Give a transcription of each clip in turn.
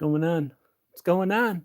going on? What's going on?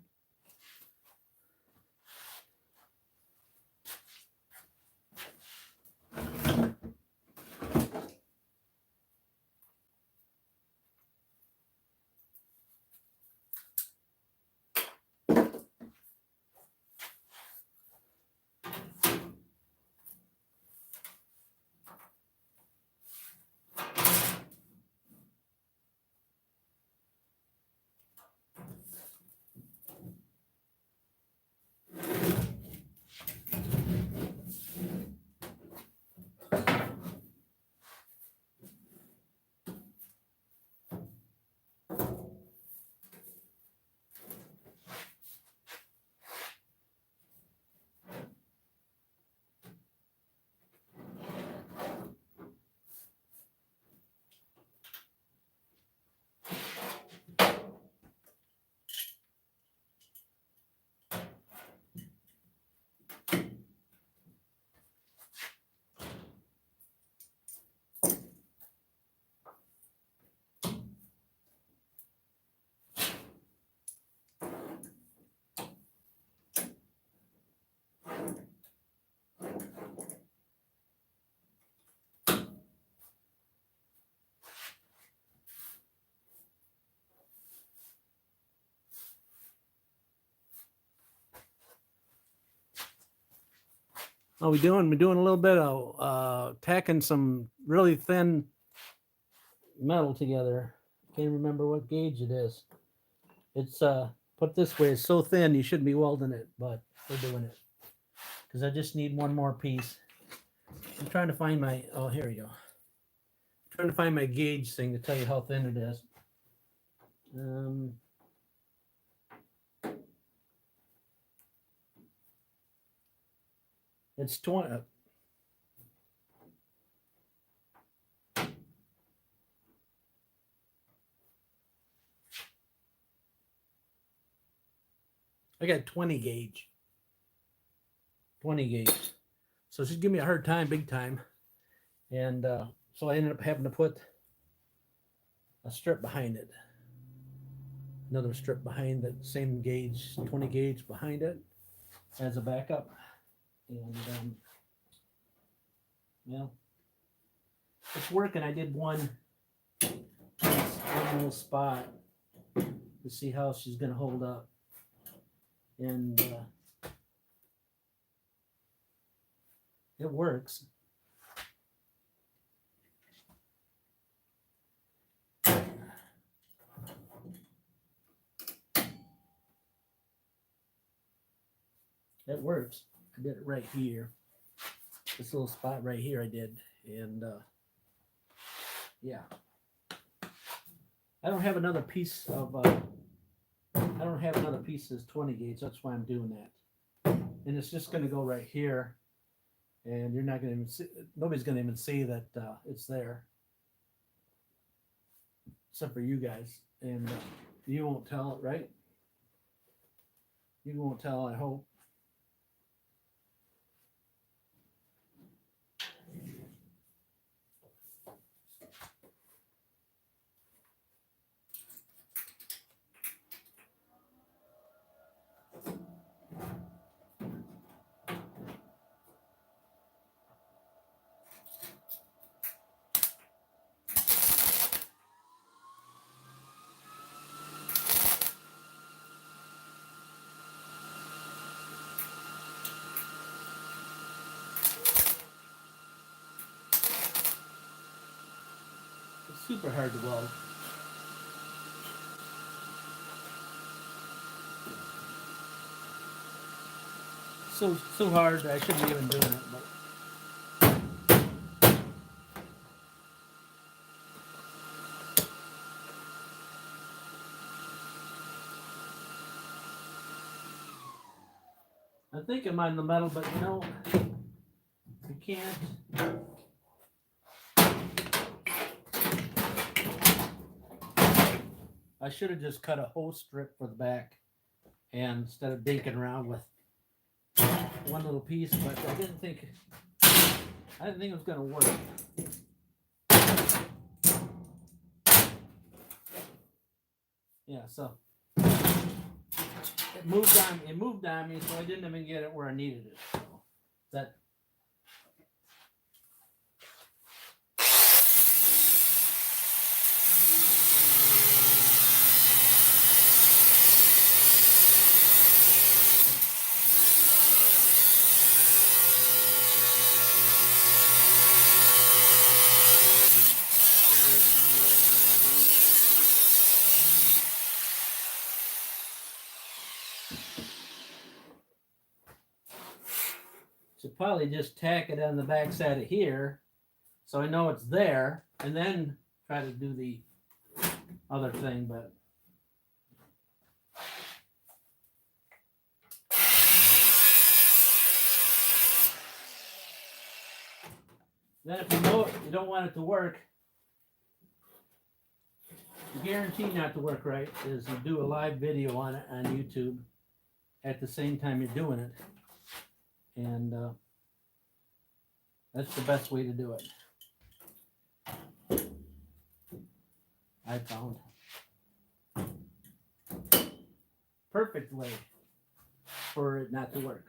How we doing? We're doing a little bit of tacking some really thin metal together. Can't remember what gauge it is. It's put this way, it's so thin you shouldn't be welding it, but we're doing it because I just need one more piece. I'm trying to find my, oh, here we go. I'm trying to find my gauge thing to tell you how thin it is. It's 20. I got 20 gauge. 20 gauge. So she's giving me a hard time, big time. And so I ended up having to put a strip behind it. Another strip behind that same gauge, 20 gauge behind it as a backup. And well, it's working. I did one little spot to see how she's going to hold up. And it works. It works. I did it right here. This little spot right here I did. And yeah. I don't have another piece of I don't have another piece that's 20 gauge. That's why I'm doing that. And it's just going to go right here. And you're not going to even see, nobody's going to even see that it's there. Except for you guys. And you won't tell it, right? You won't tell, I hope. Super hard to weld. So hard I shouldn't be even doing it, but I think I'm on the metal, but you know, you can't. I should have just cut a hose strip for the back, and instead of dinking around with one little piece, but I didn't think it was going to work. Yeah, so it moved on me, so I didn't even get it where I needed it. So that. Should probably just tack it on the back side of here so I know it's there, and then try to do the other thing, but then if you know you don't want it to work, guarantee not to work right is you do a live video on it on YouTube at the same time you're doing it, and that's the best way to do it. I found perfect way for it not to work.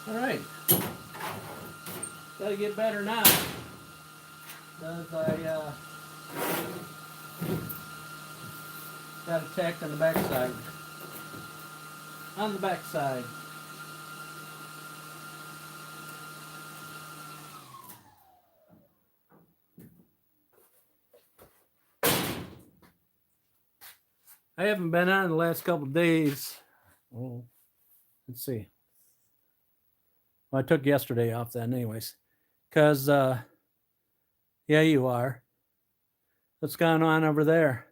All right, gotta get better now, because I got it tacked on the back side. On the back side. I haven't been on the last couple of days. Oh, let's see. Well, I took yesterday off then anyways. Because, yeah, you are. What's going on over there?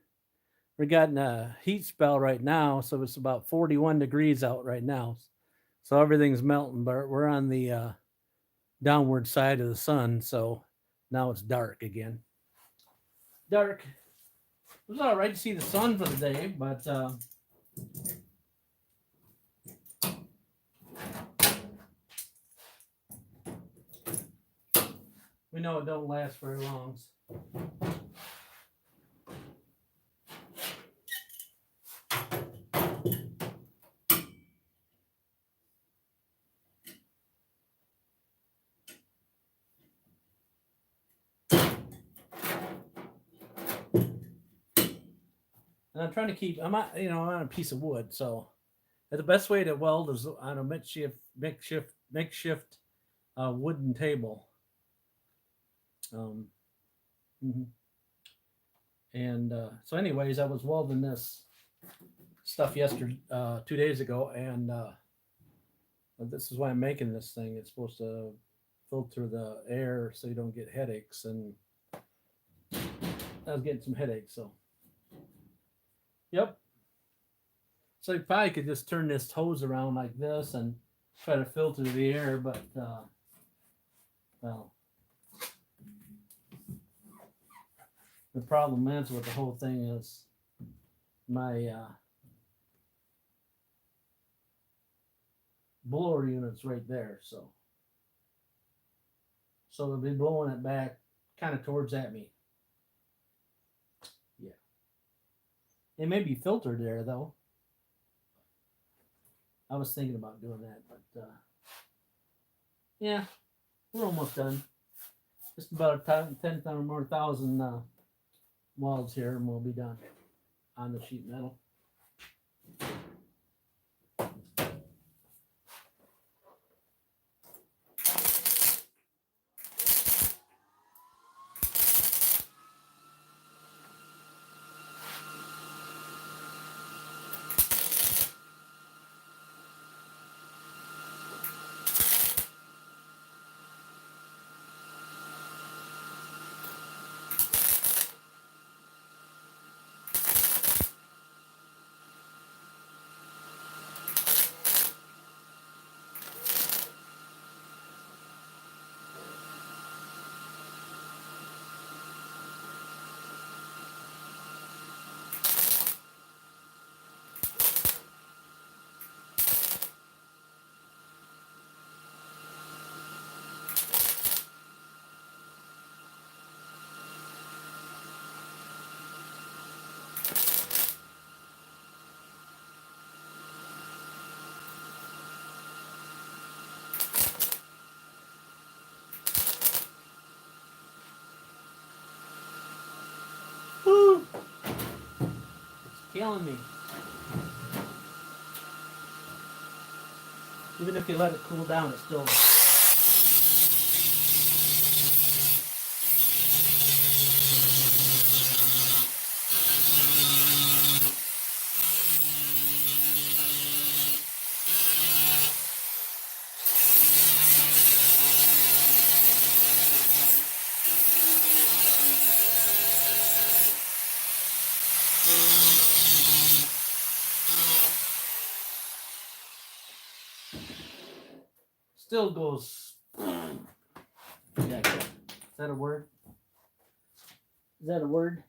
We're getting a heat spell right now, so it's about 41 degrees out right now. So everything's melting, but we're on the downward side of the sun, so now it's dark again. Dark. It was all right to see the sun for the day, but we know it don't last very long. And I'm trying to keep, I'm on a piece of wood, so the best way to weld is on a makeshift wooden table. And so anyways, I was welding this stuff yesterday, 2 days ago, and this is why I'm making this thing. It's supposed to filter the air so you don't get headaches, and I was getting some headaches, so yep. So you probably could just turn this hose around like this and try to filter the air, but well, the problem is with the whole thing is my blower unit's right there, so it'll be blowing it back kind of towards at me. Yeah, it may be filtered there though. I was thinking about doing that, but yeah, we're almost done. Just about 10 more thousand welds here, and we'll be done on the sheet metal. Killing me. Even if you let it cool down, it's still. Still goes. Yeah, is that a word? Is that a word?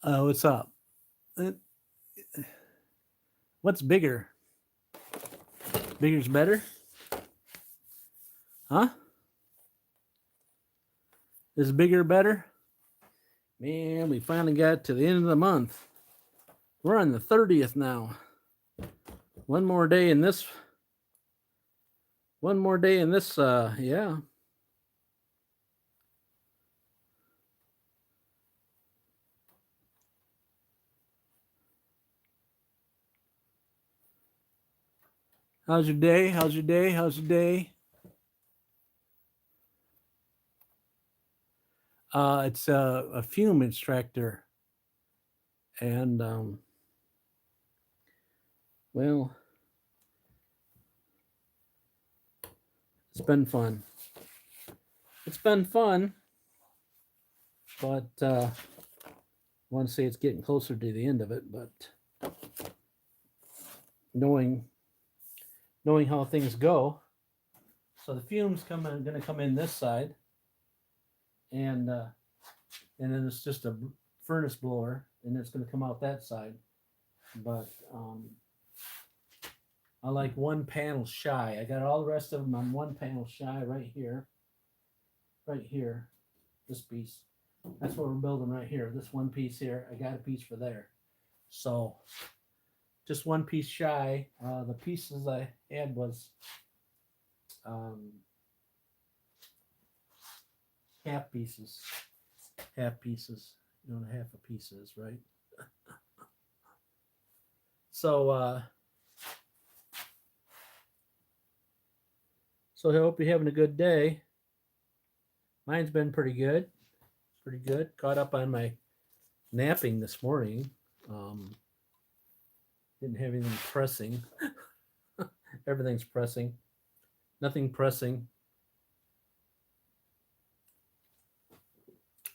What's up? What's bigger? Bigger's better? Huh? Is bigger better? Man, we finally got to the end of the month. We're on the 30th now. One more day in this. Yeah. How's your day? How's your day? How's your day? It's a fume extractor. And, well, it's been fun. It's been fun. But I want to say it's getting closer to the end of it. But knowing how things go. So the fumes going to come in this side. And then it's just a furnace blower, and it's going to come out that side. But I like one panel shy. I got all the rest of them on one panel shy right here. Right here, this piece. That's what we're building right here. This one piece here, I got a piece for there. So just one piece shy. The pieces I had was half pieces. Half pieces. You know what a half a piece is, right? So I hope you're having a good day. Mine's been pretty good. Pretty good. Caught up on my napping this morning. Didn't have anything pressing. Everything's pressing. Nothing pressing.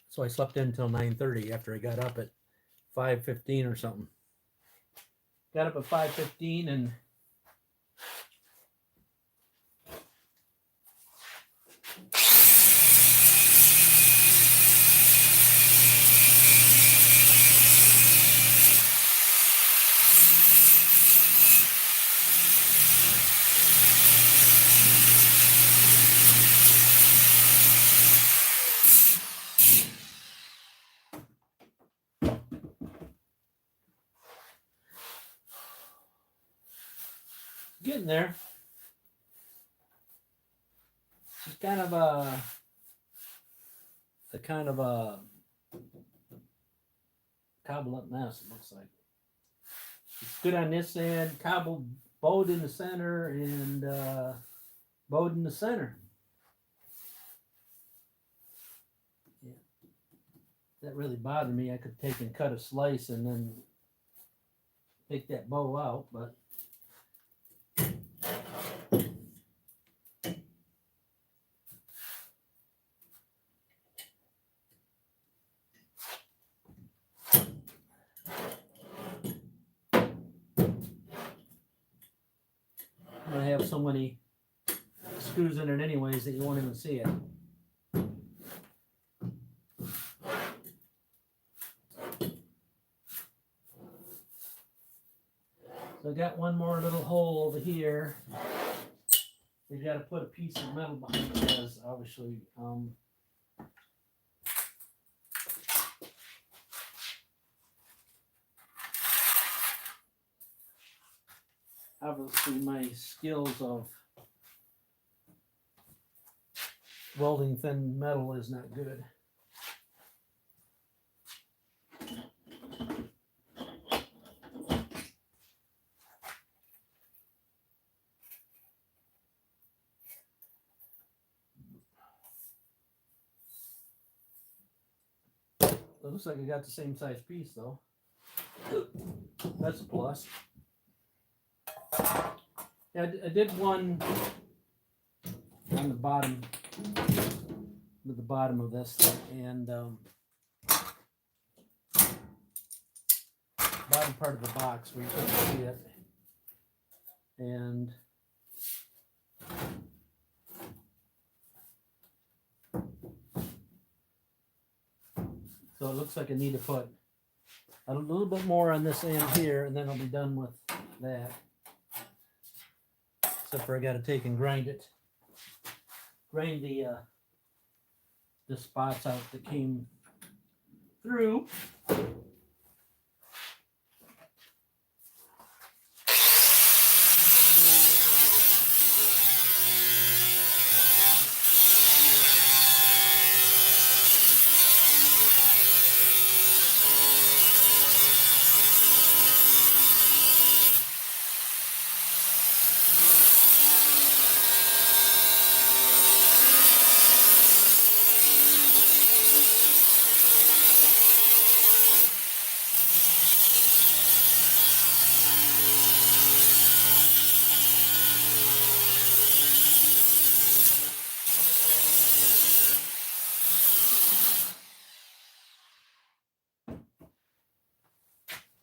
So I slept in until 9:30 after I got up at 5:15 or something. Got up at 5:15 and getting there. It's kind of a cobbled up mess, it looks like. It's good on this end, cobbled, bowed in the center, and bowed in the center. Yeah. That really bothered me. I could take and cut a slice and then take that bow out, but I'm going to have so many screws in it anyways that you won't even see it. So I got one more little hole over here. You got to put a piece of metal behind it, because obviously my skills of welding thin metal is not good. It looks like I got the same size piece though. That's a plus. Yeah, I did one on the bottom, with the bottom of this thing, and bottom part of the box where you couldn't see it, and so it looks like I need to put a little bit more on this end here, and then I'll be done with that. Except for I got to take and grind it. Grind the spots out that came through.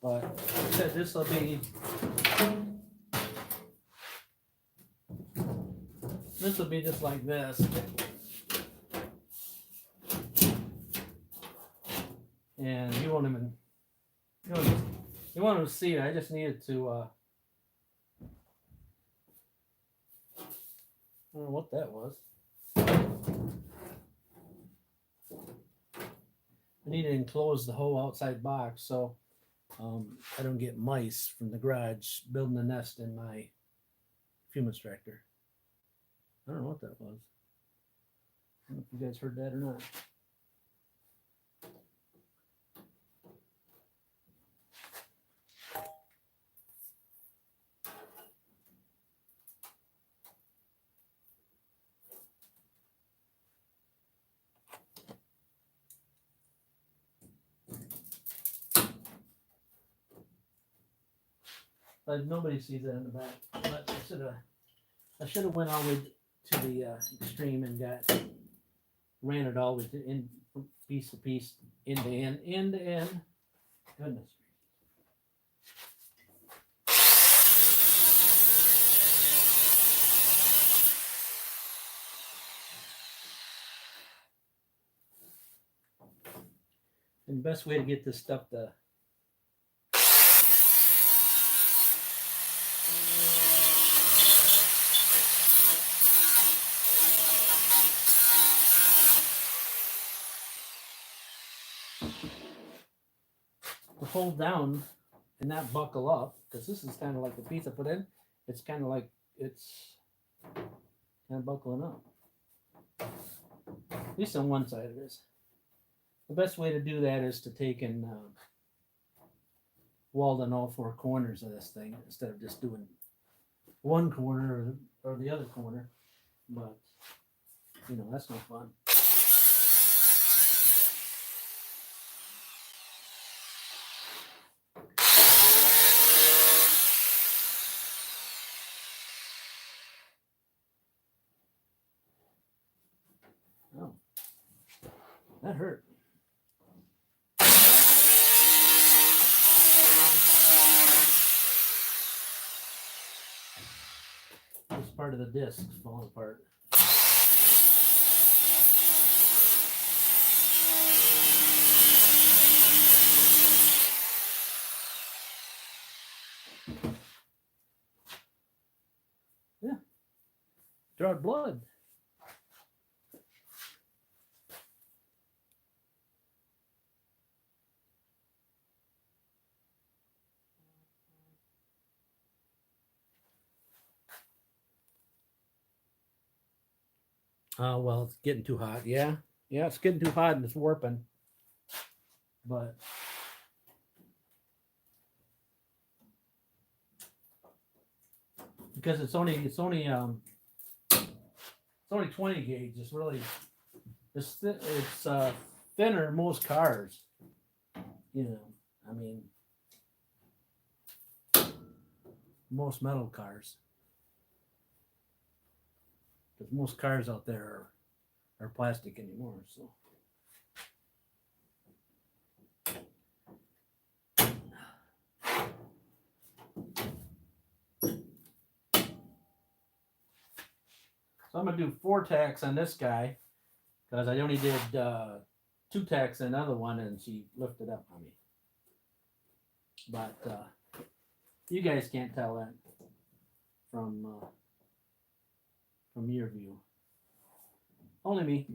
But I said this will be just like this. And you won't even see it. I just needed to I don't know what that was. I need to enclose the whole outside box so I don't get mice from the garage building a nest in my fume extractor. I don't know what that was. I don't know if you guys heard that or not. But nobody sees that in the back. But I should have went all the way to the extreme and ran it all the way to in piece to piece, end to end, end to end. Goodness. And the best way to get this stuff to hold down and not buckle up, because this is kind of like the piece I put in. It's kind of like it's kind of buckling up. At least on one side it is. The best way to do that is to take and weld on all four corners of this thing instead of just doing one corner or the other corner. But you know, that's no fun. Oh, that hurt. This part of the disc is falling apart. Yeah, drawed blood. Oh, well, it's getting too hot. Yeah, it's getting too hot and it's warping. But because it's only 20 gauge. It's really it's thinner than most cars. You know, I mean, most metal cars. Because most cars out there are plastic anymore. So. So I'm going to do 4 tacks on this guy because I only did 2 tacks on another one and she lifted up on me. But you guys can't tell that from your view. Only me.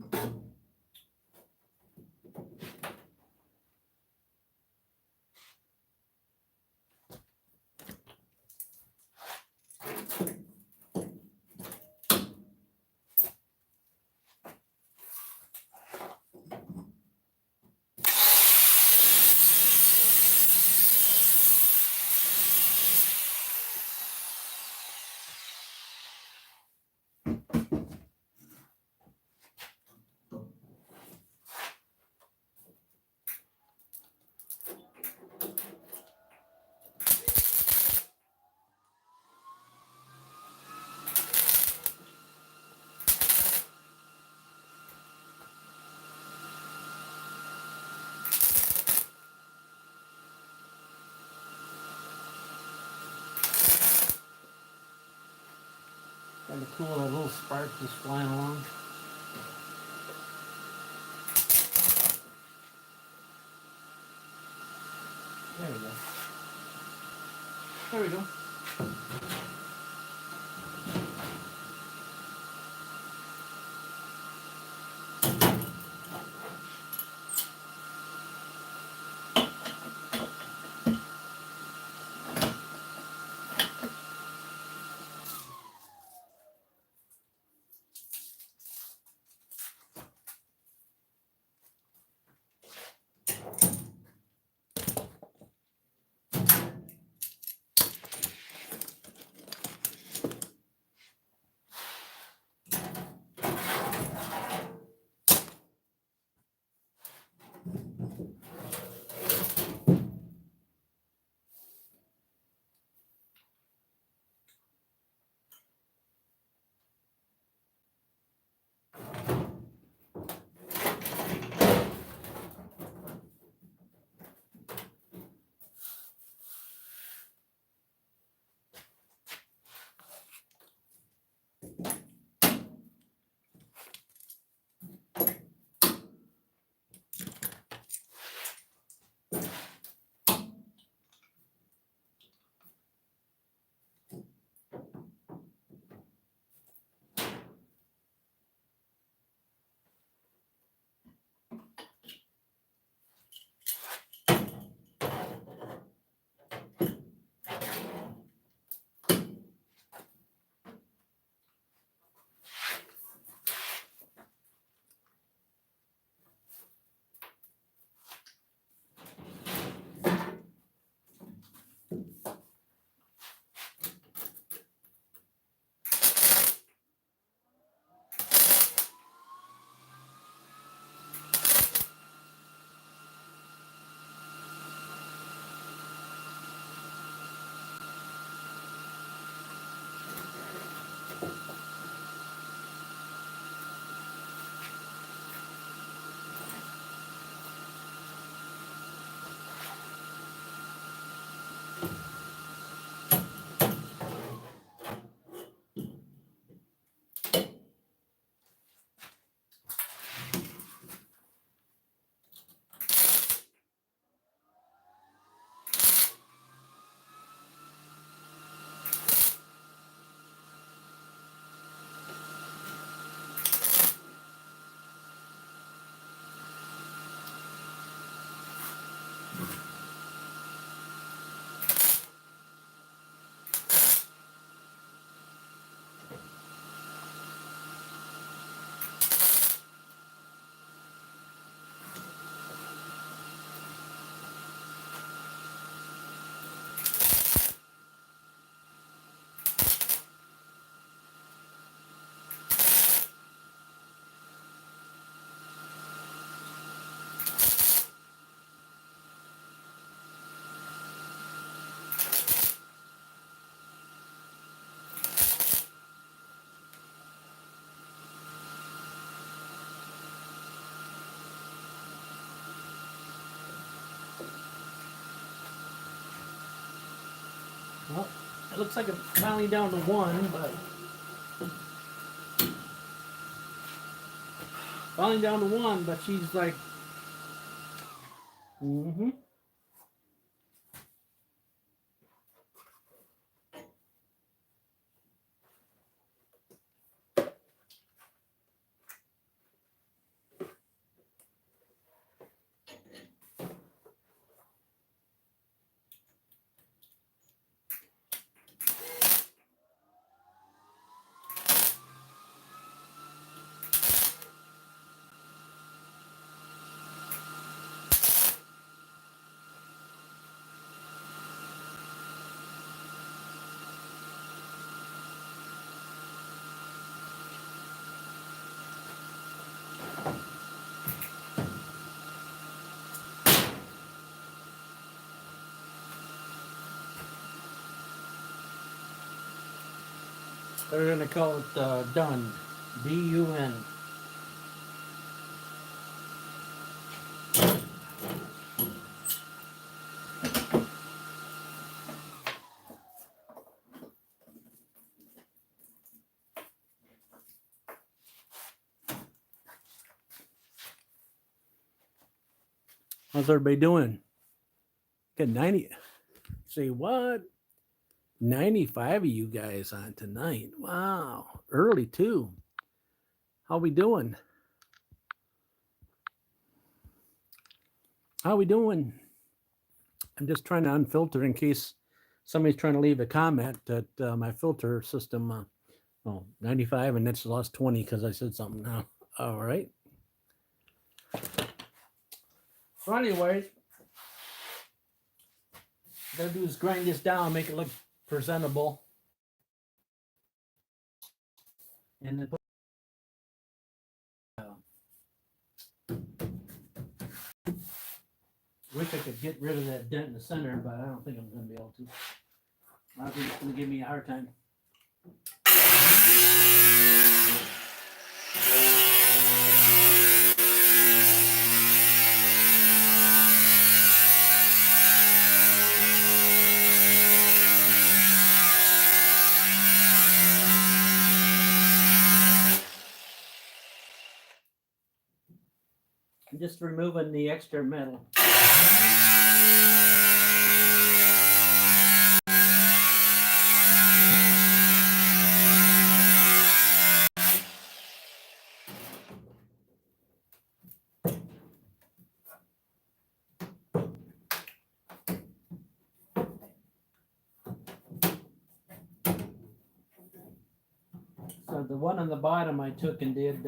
Kind of cool, that little spark just flying along. There we go. There we go. Well, it looks like I'm finally down to one, but finally down to one, but she's like, mm-hmm. They're gonna call it done, D-U-N. How's everybody doing? Got 90. Say what? 95 of you guys on tonight. Wow. Early too. How we doing? How we doing? I'm just trying to unfilter in case somebody's trying to leave a comment that my filter system, 95 and it's lost 20 because I said something now. All right. So anyways, what I'm gonna do is grind this down, make it look presentable. And then put wish I could get rid of that dent in the center, but I don't think I'm going to be able to. I think it's going to give me a hard time. I'm just removing the extra metal. So the one on the bottom I took and did,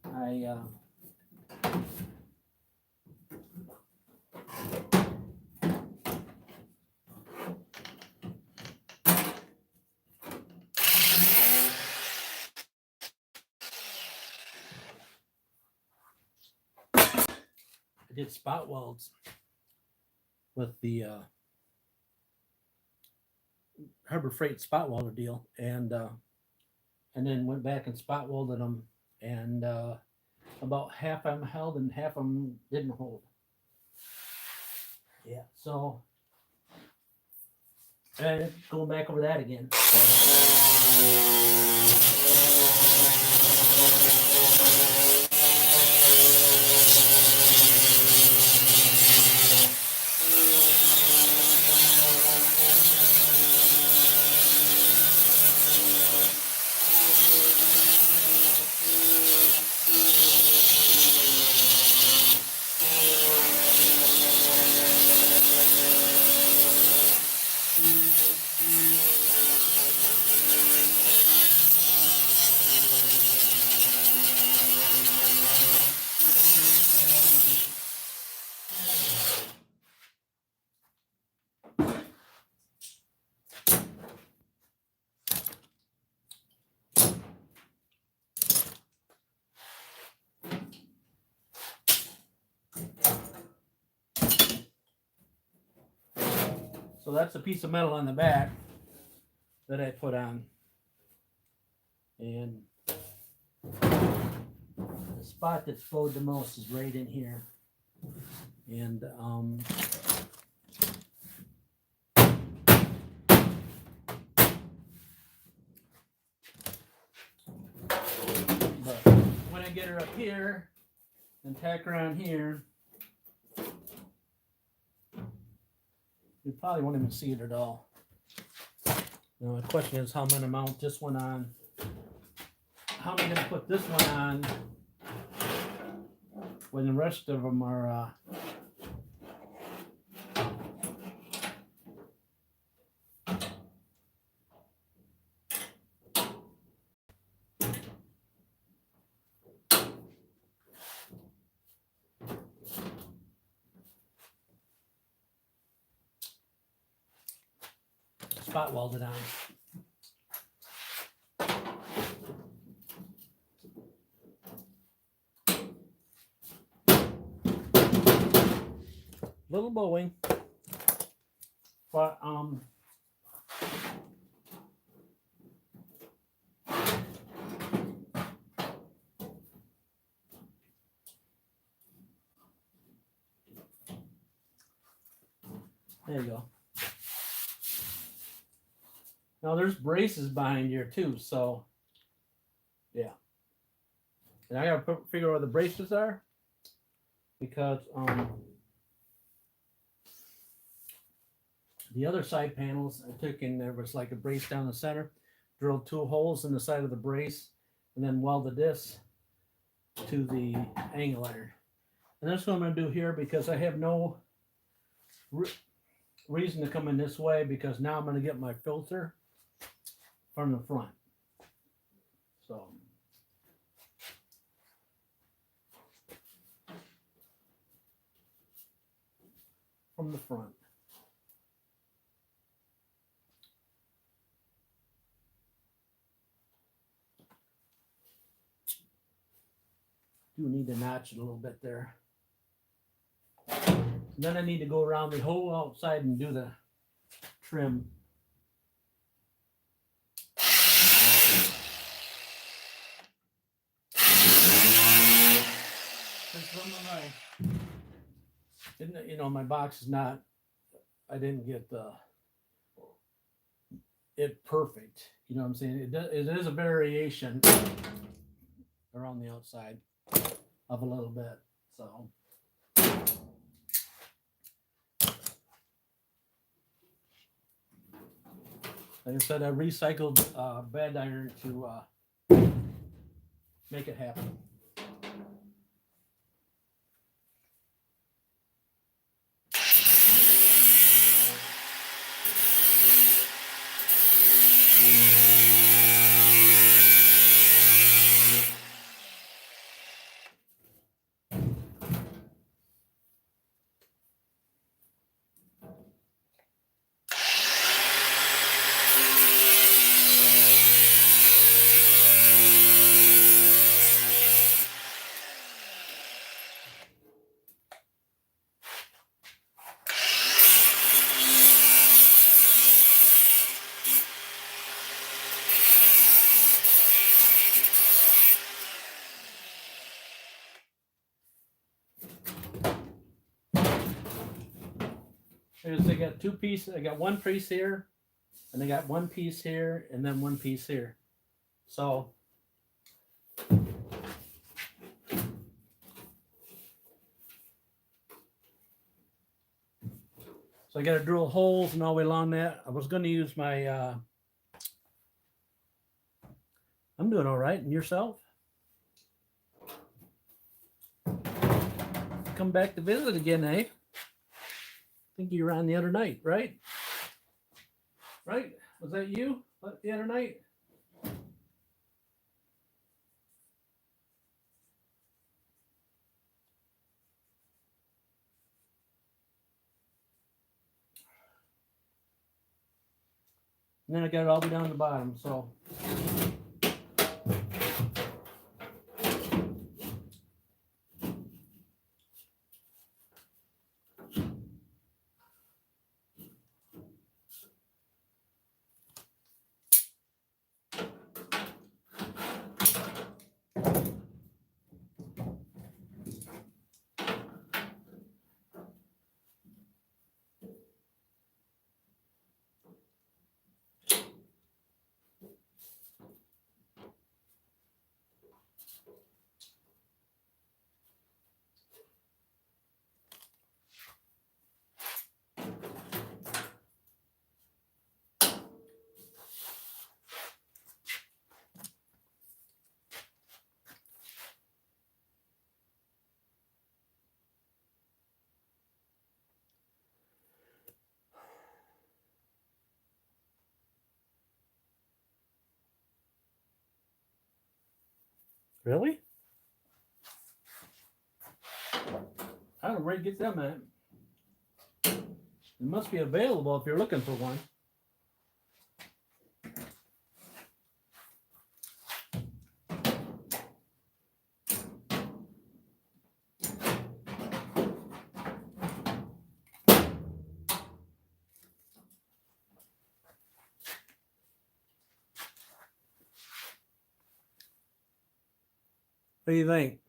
I did spot welds with the Harbor Freight spot welder deal, and then went back and spot welded them, and about half of them held and half of them didn't hold. Yeah, so and going back over that again. So that's a piece of metal on the back that I put on. And the spot that's flowed the most is right in here. And I get her up here and tack her on here, you probably won't even see it at all. Now the question is, how I'm going to mount this one on. How am I going to put this one on when the rest of them are spot welded on. Little bowing, but there you go. Now there's braces behind here too, so yeah. And I gotta figure out where the braces are, because the other side panels I took in, there was like a brace down the center, drilled 2 holes in the side of the brace, and then welded this to the angle iron. And that's what I'm going to do here, because I have no reason to come in this way, because now I'm going to get my filter from the front. So from the front. Do need to notch it a little bit there. Then I need to go around the whole outside and do the trim. My box is not, I didn't get it perfect. You know what I'm saying? It is a variation around the outside of a little bit. So like I said, I recycled bad iron to make it happen. They got 2 pieces. I got 1 piece here, and they got 1 piece here, and then 1 piece here. So I got to drill holes and all the way along that. I was going to use my. I'm doing all right. And yourself? Come back to visit again, eh? I think you were on the other night, right? Right? Was that you the other night? And then I got it all the way down the bottom, so. Really? I don't know where you get them at. It must be available if you're looking for one. What do you think?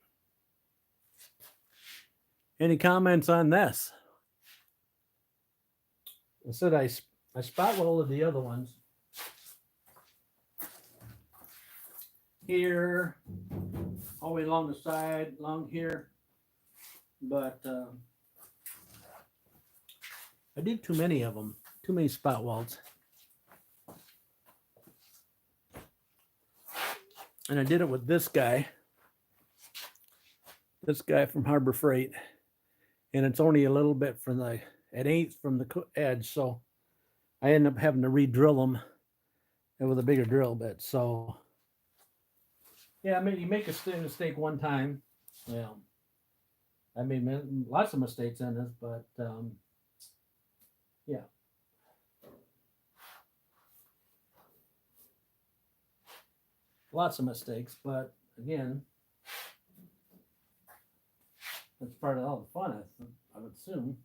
Any comments on this? I said I spot welded the other ones. Here, all the way along the side, along here. But I did too many of them. Too many spot welds. And I did it with this guy. This guy from Harbor Freight. And it's only a little bit from the, it ain't from the edge. So I ended up having to re-drill them with a bigger drill bit. So yeah, I mean, you make a mistake one time. Well, I made lots of mistakes in this, but yeah. Lots of mistakes, but again, that's part of all the fun, I would assume.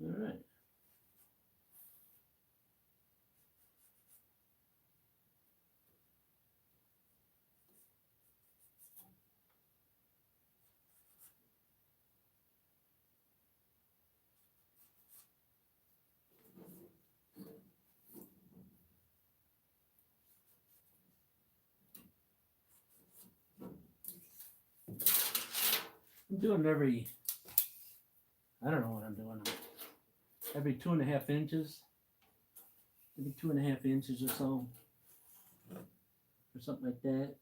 All right. I'm doing every, I don't know what I'm doing. Every 2.5 inches. Maybe 2.5 inches or so. Or something like that.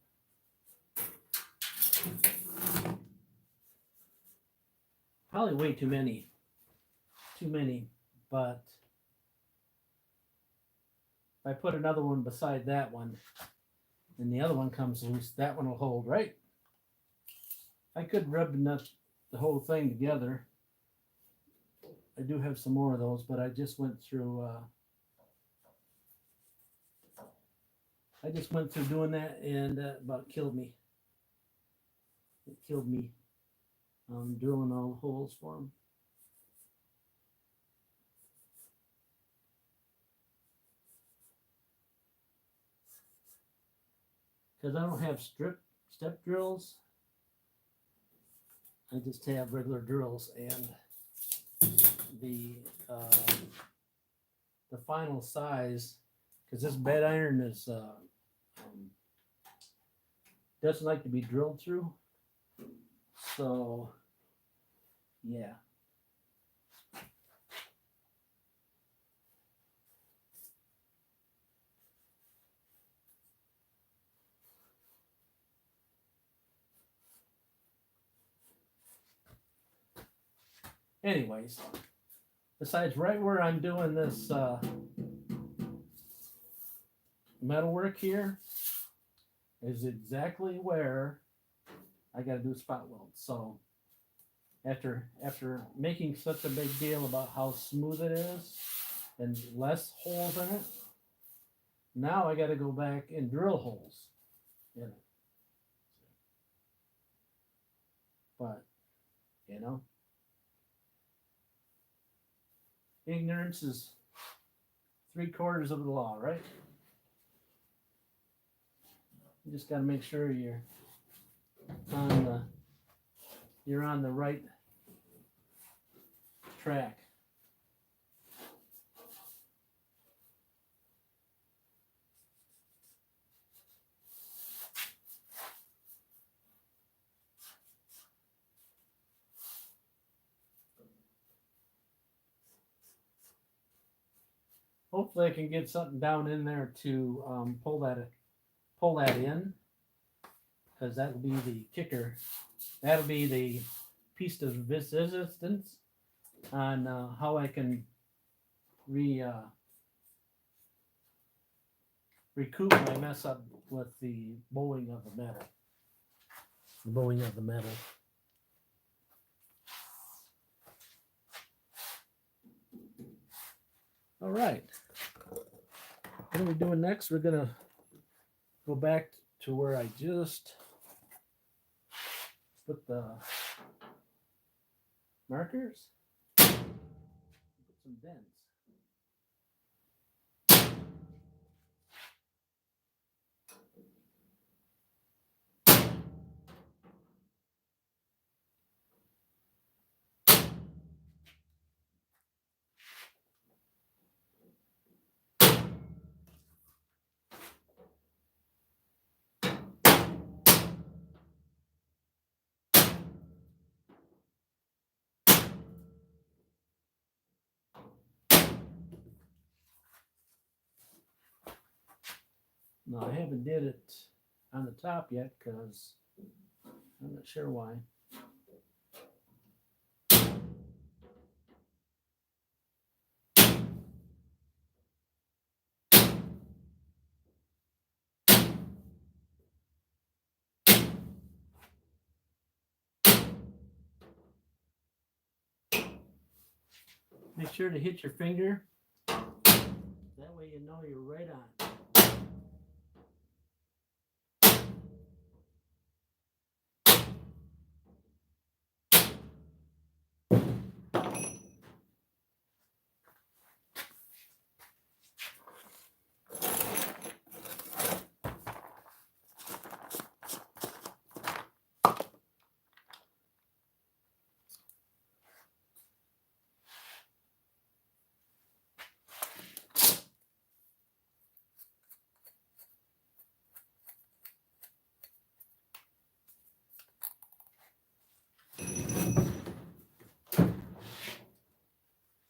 Probably way too many. Too many. But if I put another one beside that one, and the other one comes loose, that one will hold, right? I could rub the whole thing together. I do have some more of those, but I just went through doing that, and about killed me. It killed me. Drilling all the holes for them. Because I don't have step drills. I just have regular drills, and the final size, because this bed iron is doesn't like to be drilled through. So yeah. Anyways, besides right where I'm doing this metal work here is exactly where I got to do spot weld. So after making such a big deal about how smooth it is and less holes in it, now I got to go back and drill holes in it. But you know, ignorance is 3/4 of the law, right? You just got to make sure you're on the right track. hopefully I can get something down in there to pull that in, because that'll be the kicker. That'll be the piece of resistance on how I can recoup my mess up with the bowing of the metal. The bowing of the metal. All right. What are we doing next? We're gonna go back to where I just put the markers. Put some dents. No, I haven't did it on the top yet because I'm not sure why. Make sure to hit your finger. That way you know you're right on.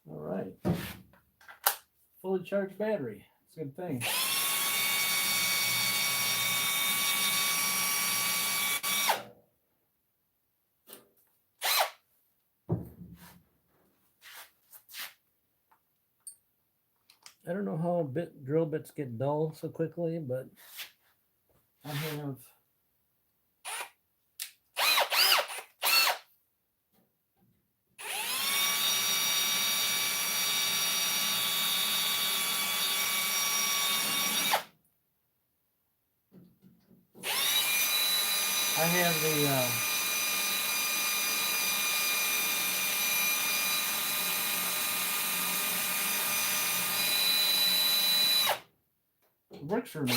All right. Fully charged battery. It's a good thing. I don't know how drill bits get dull so quickly, but I have the it works for me.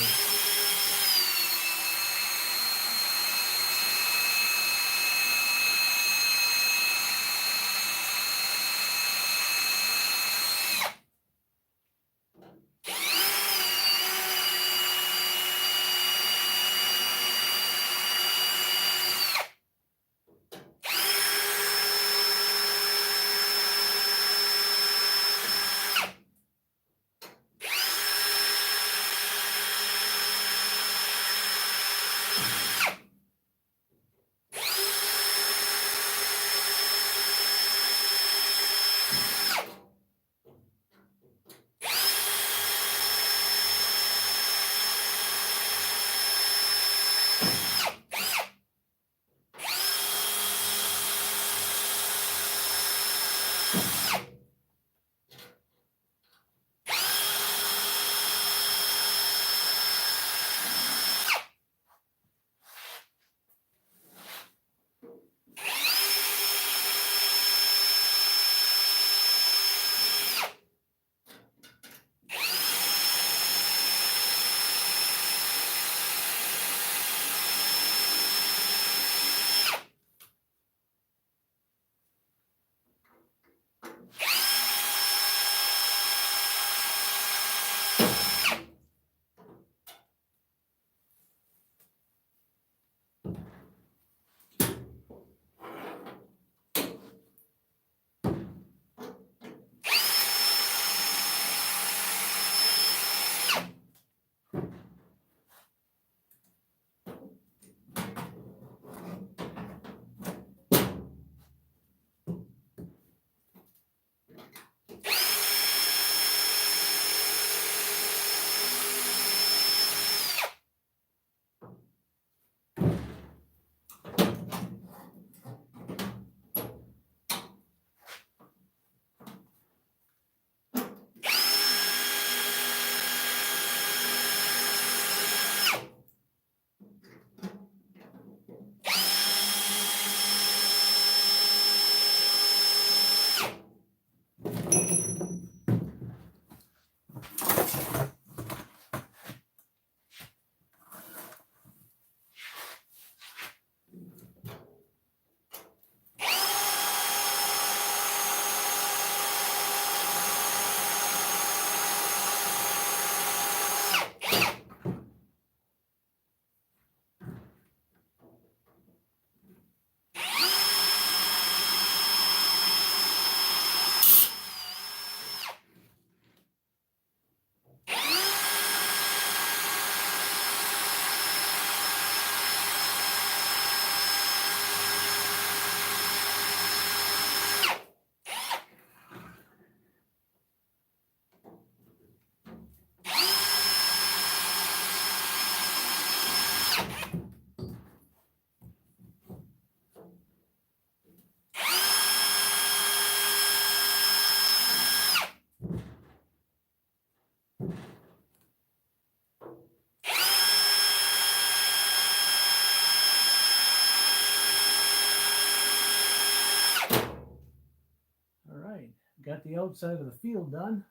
got the outside of the field done.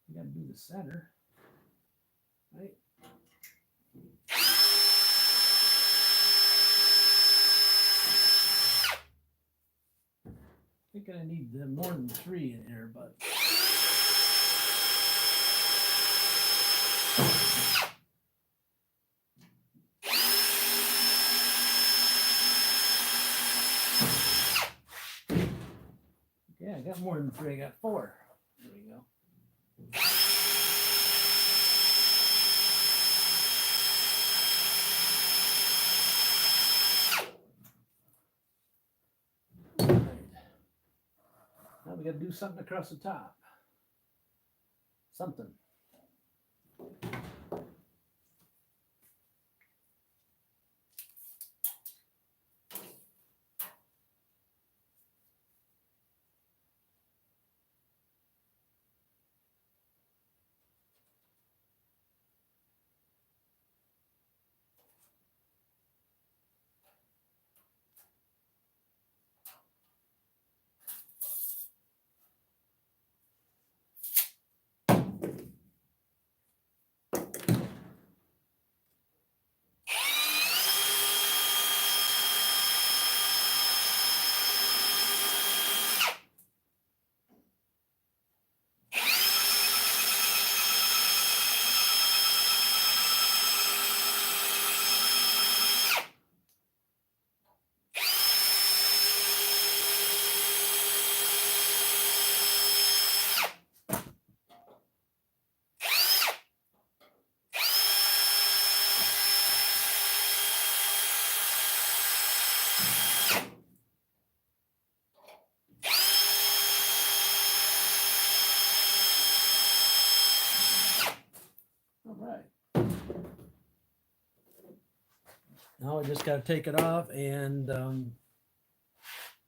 We got to do the center, right? I think I need more than 3 in here, but yeah, I got more than 3. I got 4. There we go. Now we got to do something across the top. Something. Now I just got to take it off and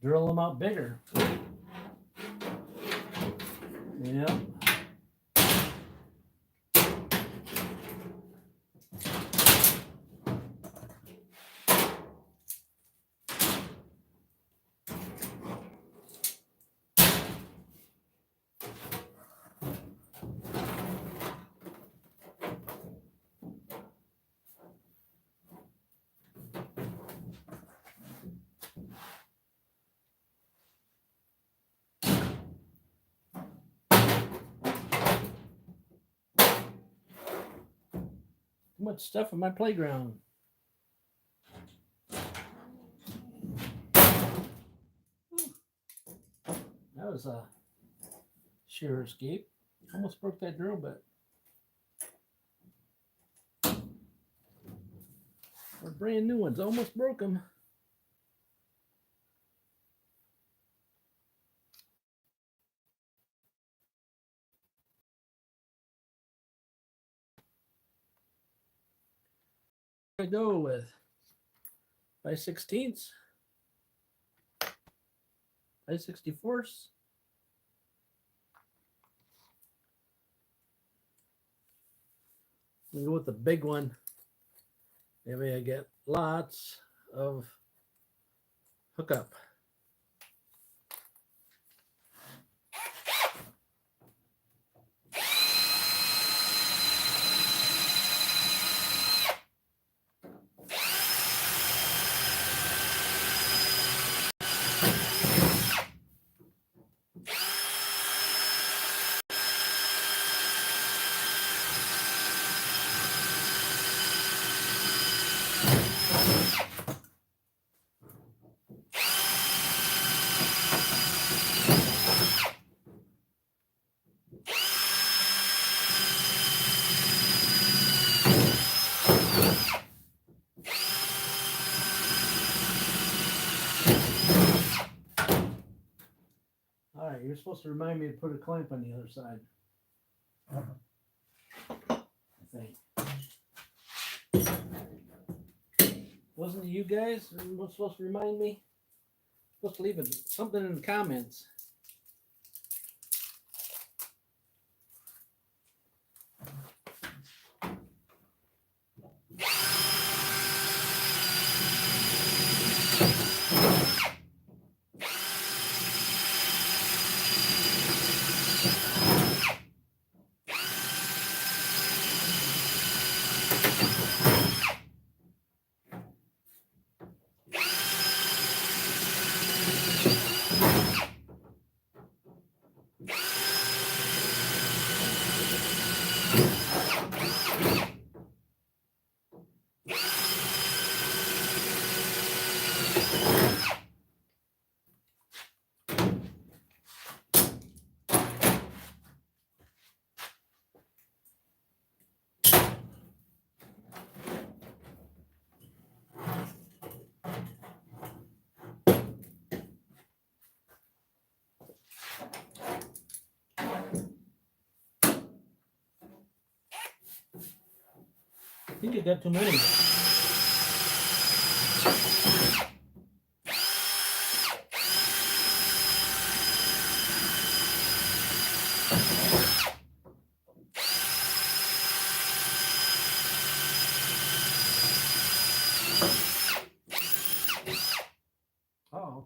drill them out bigger. Yeah. Too much stuff on my playground. That was a shear escape. Almost broke that drill bit. They're brand new ones. Almost broke them. I go with 5/16, 5/64. We go with the big one. That way I get lots of hookup. All right, you're supposed to remind me to put a clamp on the other side. I think. Wasn't it you guys who was supposed to remind me? Supposed to leave something in the comments. think you got too many. Oh.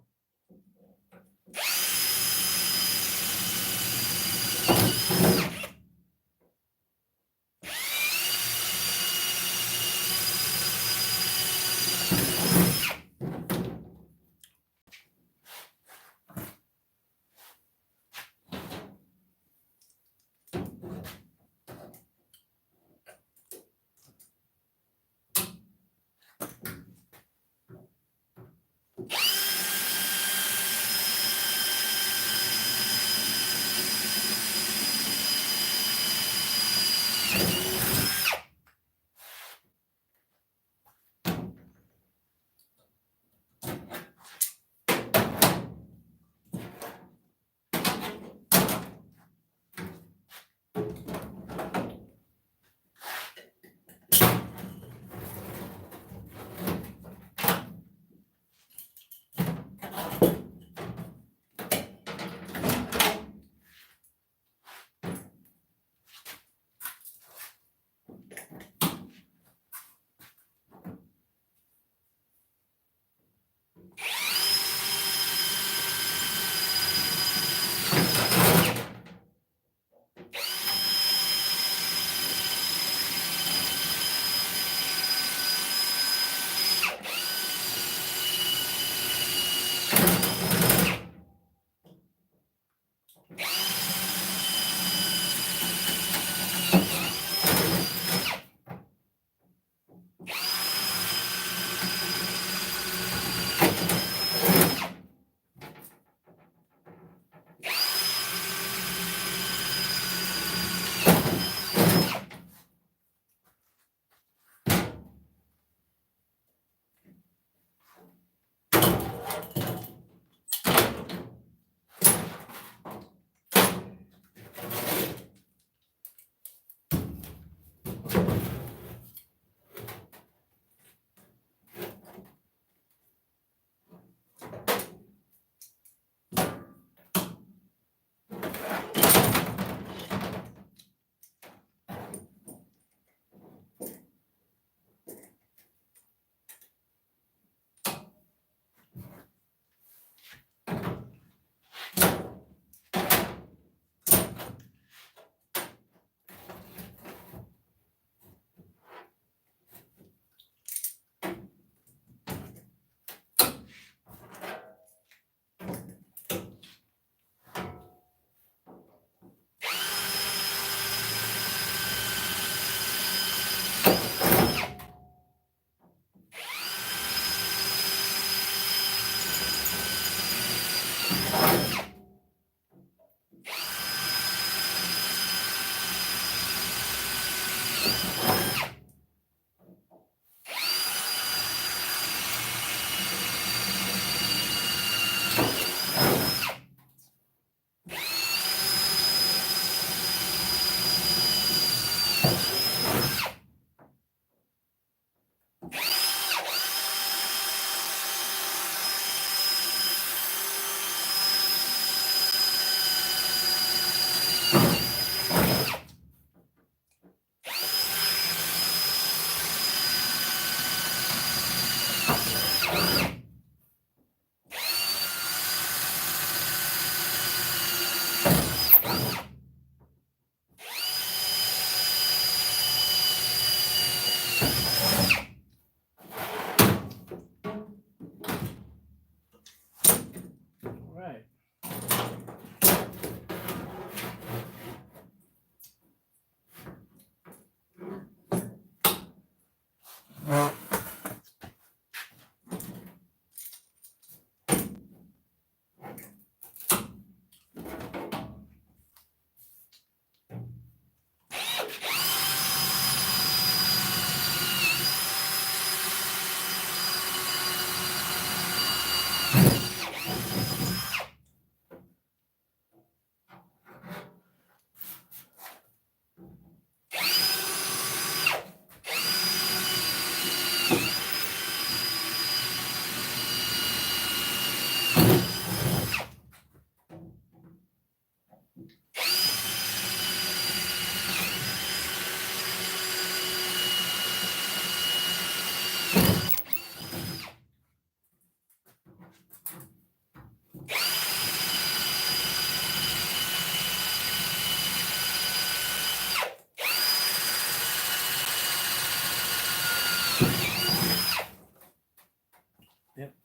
Yep.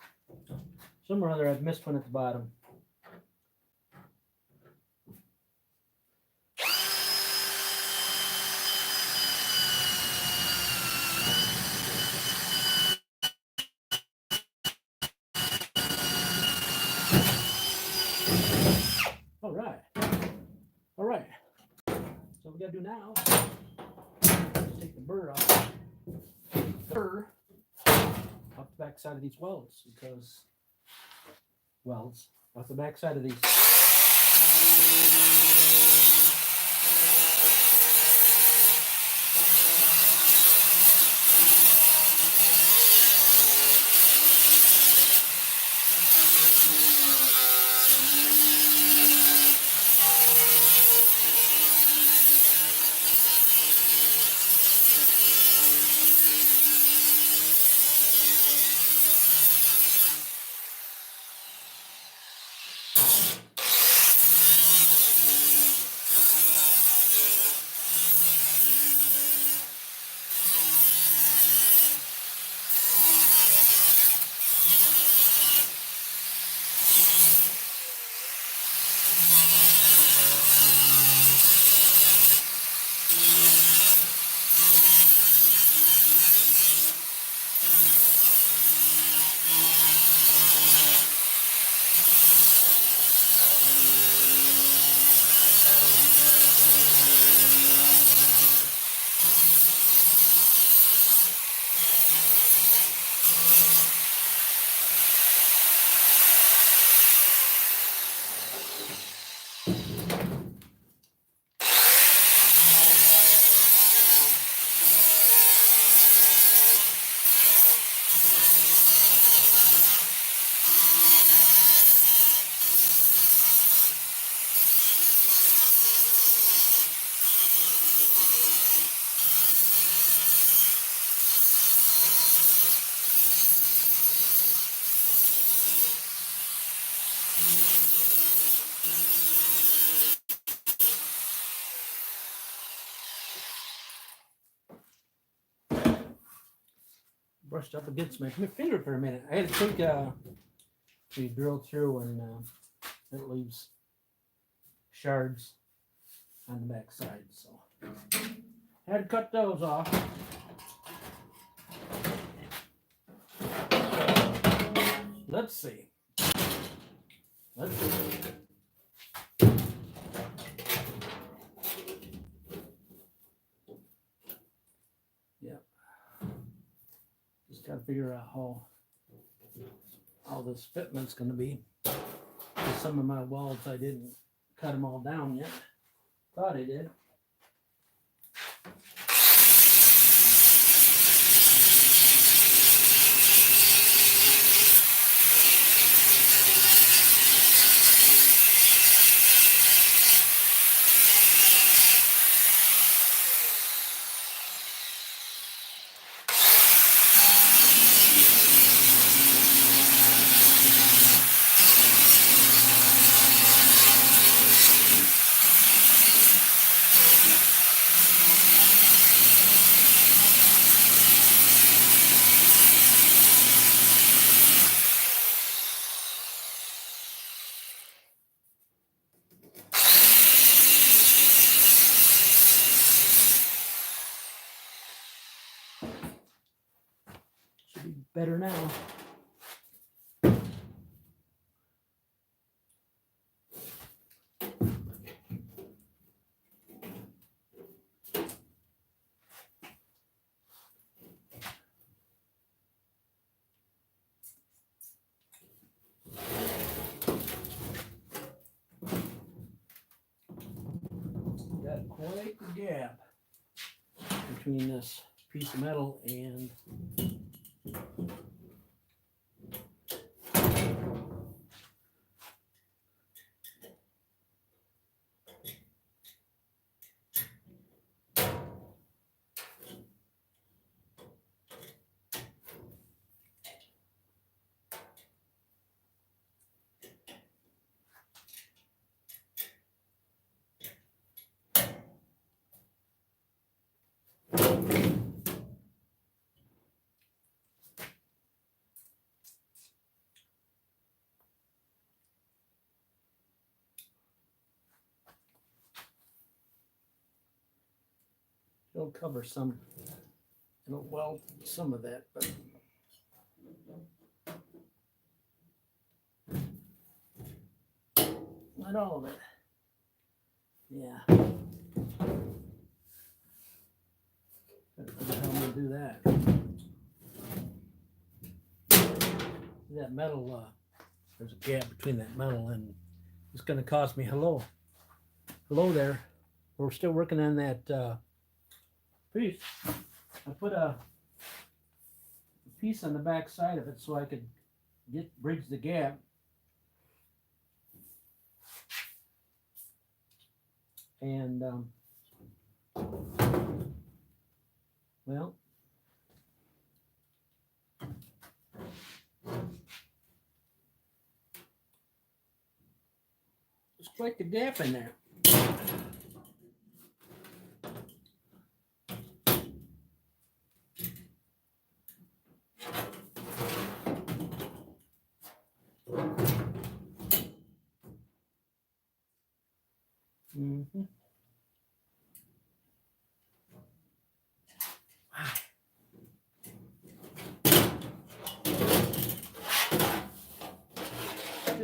Somewhere or other I've missed one at the bottom. All right. All right. So we got to do now, take the burr off. Burr off the back side of these welds, because welds off the back side of these. Brushed up against my finger for a minute. I had to take we drill through, and it leaves shards on the back side, so had to cut those off. Let's see. Yeah. Just got to figure out how this fitment's going to be. Some of my welds I didn't cut them all down yet. Thought I did. Better now. Got quite the gap between this piece of metal and it'll cover some, it'll weld some of that, but not all of it. Yeah. Gotta figure out how I'm gonna do that. That metal, there's a gap between that metal, and it's gonna cost me, hello there. We're still working on that piece. I put a piece on the back side of it so I could bridge the gap. And well, there's quite the gap in there. Mm-hmm.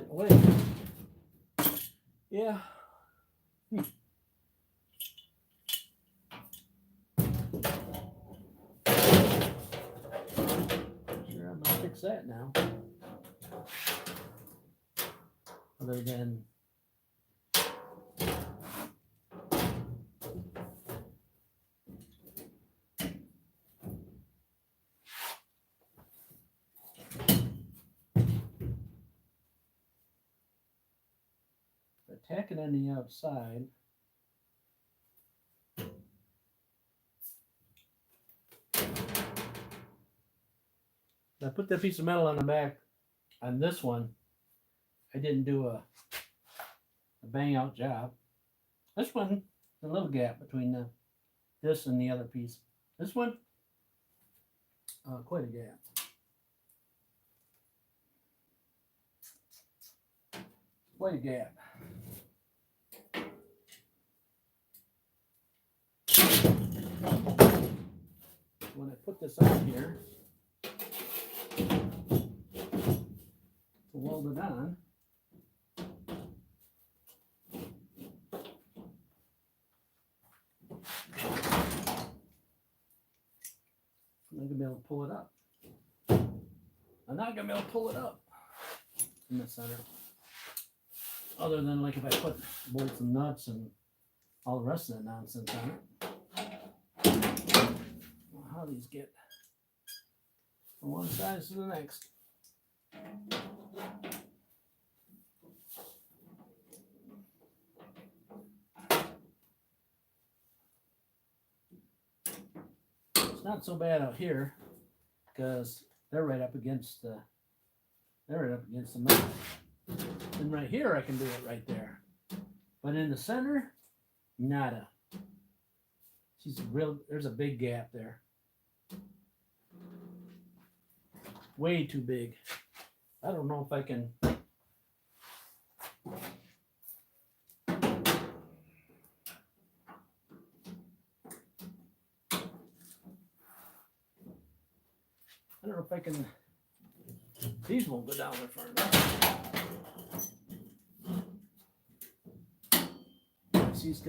Wait. Yeah. Sure, I'm gonna fix that now. Other than tack it on the outside. I put that piece of metal on the back on this one. I didn't do a bang out job. This one, a little gap between this and the other piece. This one, quite a gap. Quite a gap. When I put this on here to weld it on, I'm not gonna be able to pull it up. I'm not gonna be able to pull it up in the center. Other than like if I put bolts and nuts and all the rest of that nonsense on it. Well, how these get from one side to the next. It's not so bad out here because they're right up against the metal. And right here I can do it right there. But in the center, nada. There's a big gap there. Way too big. I don't know if I can. I don't know if I can. These won't go down there far enough. She's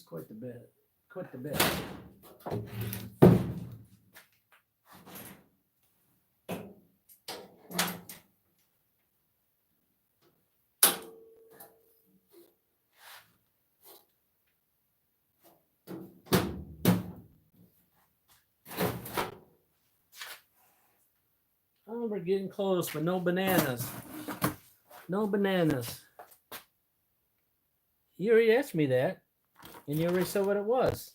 quite the bit. Oh, we're getting close, but no bananas. No bananas. You already asked me that, and you already said what it was.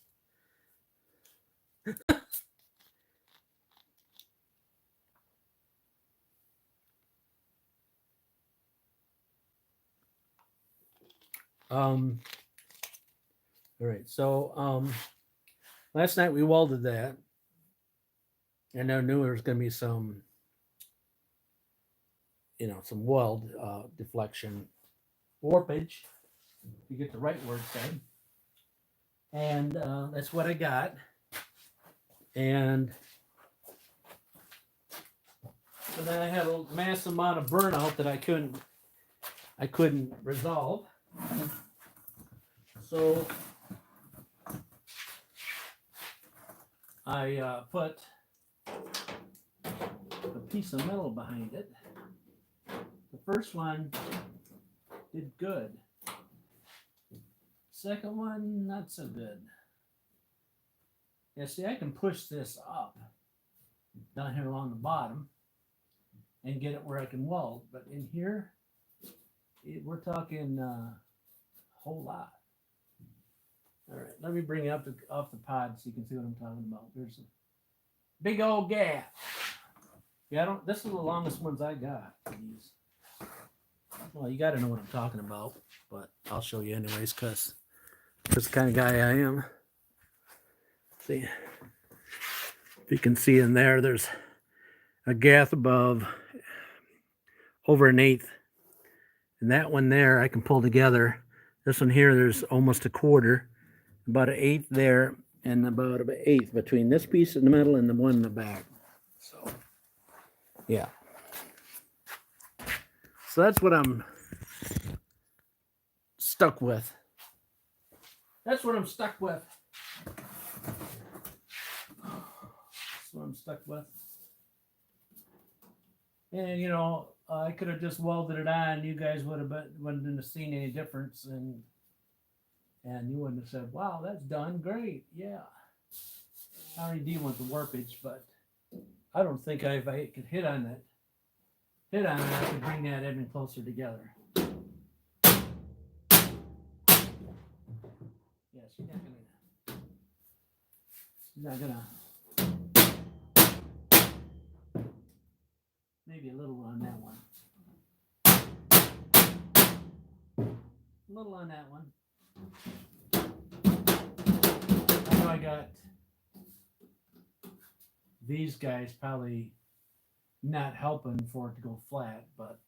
All right, so last night we welded that, and I knew there was going to be some, some weld deflection, warpage, to get the right word said. And that's what I got. And so then I had a massive amount of burnout that I couldn't resolve. So I put a piece of metal behind it. The first one did good. Second one, not so good. Yeah, see, I can push this up down here along the bottom and get it where I can weld. But in here, we're talking a whole lot. All right, let me bring it up off the pod so you can see what I'm talking about. There's a big old gap. Yeah, this is the longest ones I got. These. Well, you got to know what I'm talking about, but I'll show you anyways, because that's the kind of guy I am. See, if you can see in there, there's a gap above over 1/8, and that one there I can pull together. This one here, there's almost 1/4, about 1/8 there, and about 1/8 between this piece in the middle and the one in the back. So, yeah. So that's what I'm stuck with. That's what I'm stuck with. That's what I'm stuck with. And you know, I could have just welded it on. You guys wouldn't have seen any difference, and you wouldn't have said, "Wow, that's done great." Yeah, I already deal with the warpage, but I don't think if I could hit on it, I could bring that even closer together. Yeah, she's not gonna. Maybe a little on that one. A little on that one. I know I got these guys probably not helping for it to go flat, but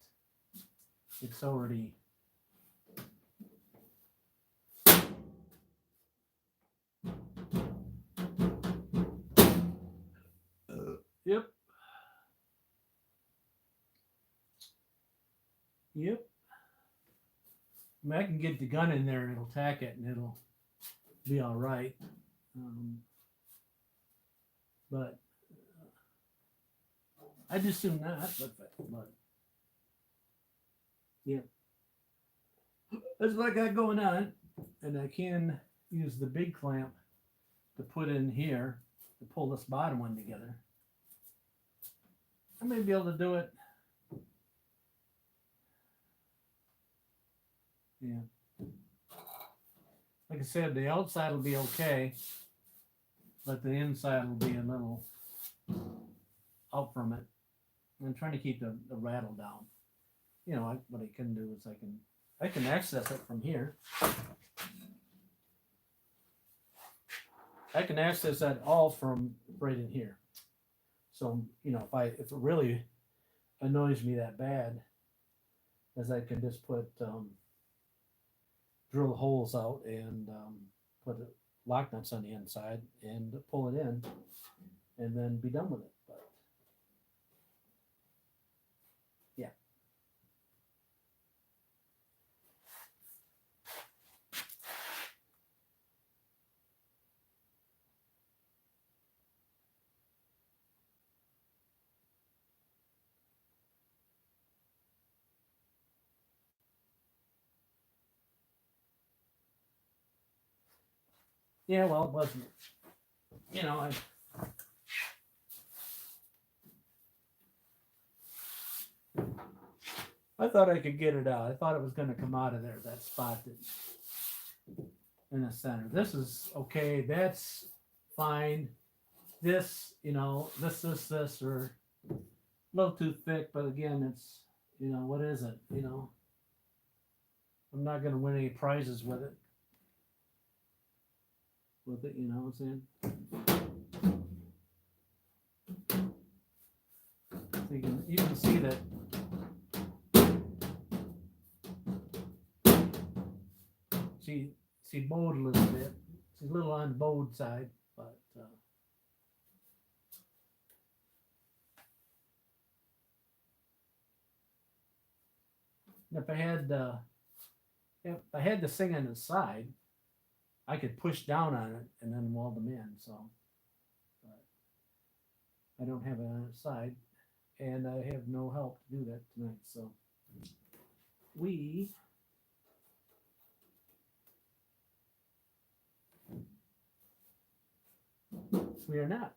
it's already yep. Yep. I mean, I can get the gun in there and it'll tack it and it'll be all right. But I'd assume not. But yeah, that's what I got going on. And I can use the big clamp to put in here to pull this bottom one together. I may be able to do it. Yeah. Like I said, the outside will be okay, but the inside will be a little out from it. I'm trying to keep the rattle down. You know, what I can do is I can access it from here. I can access that all from right in here. So, you know, if it really annoys me that bad, as I can just put drill holes out and put lock nuts on the inside and pull it in and then be done with it. But yeah. Yeah, well, it wasn't, you know, I thought I could get it out. I thought it was going to come out of there, that spot that in the center. This is okay. That's fine. This, you know, this, or a little too thick, but again, it's, you know, what is it? You know, I'm not going to win any prizes with it. You know what I'm saying? So you can see that she bowed a little bit. She's a little on the bowed side, but if I had this thing on the side, I could push down on it and then weld them in. So, but I don't have it on its side, and I have no help to do that tonight. So we are not.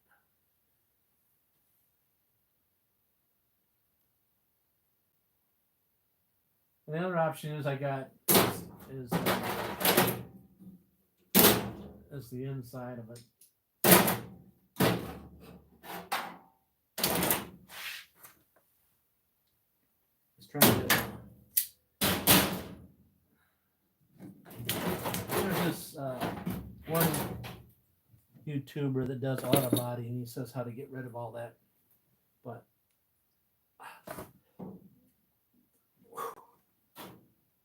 And the other option is I got is the inside of it. Just trying to. There's this one YouTuber that does auto body, and he says how to get rid of all that. But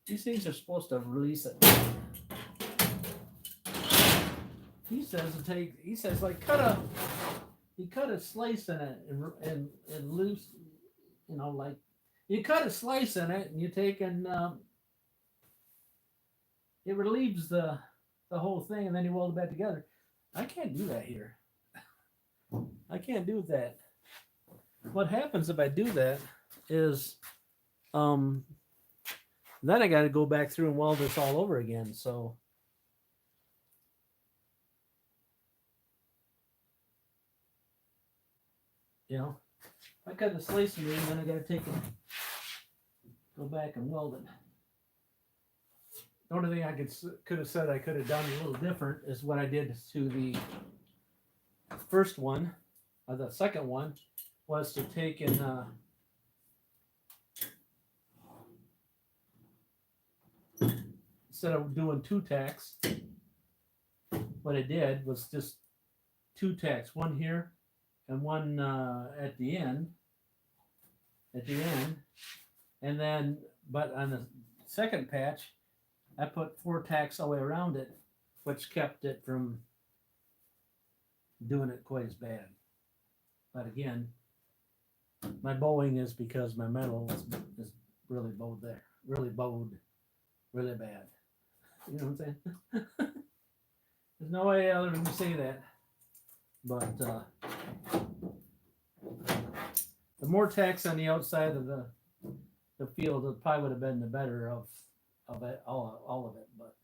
these things are supposed to release it. He says like cut a slice in it and loose, like you cut a slice in it and you take and it relieves the whole thing, and then you weld it back together. I can't do that here. I can't do that. What happens if I do that is then I got to go back through and weld this all over again. So if I cut a slice in it, then I got to take it, go back and weld it. The only thing I could have said I could have done a little different is what I did to the first one, or the second one, was to take and instead of doing 2 tacks, what I did was just 2 tacks, one here and one at the end, and then, but on the second patch, I put 4 tacks all the way around it, which kept it from doing it quite as bad. But again, my bowing is because my metal is really bowed there, really bad. You know what I'm saying? There's no way other than to say that. But the more tacks on the outside of the field, it probably would have been the better of it, all of it. But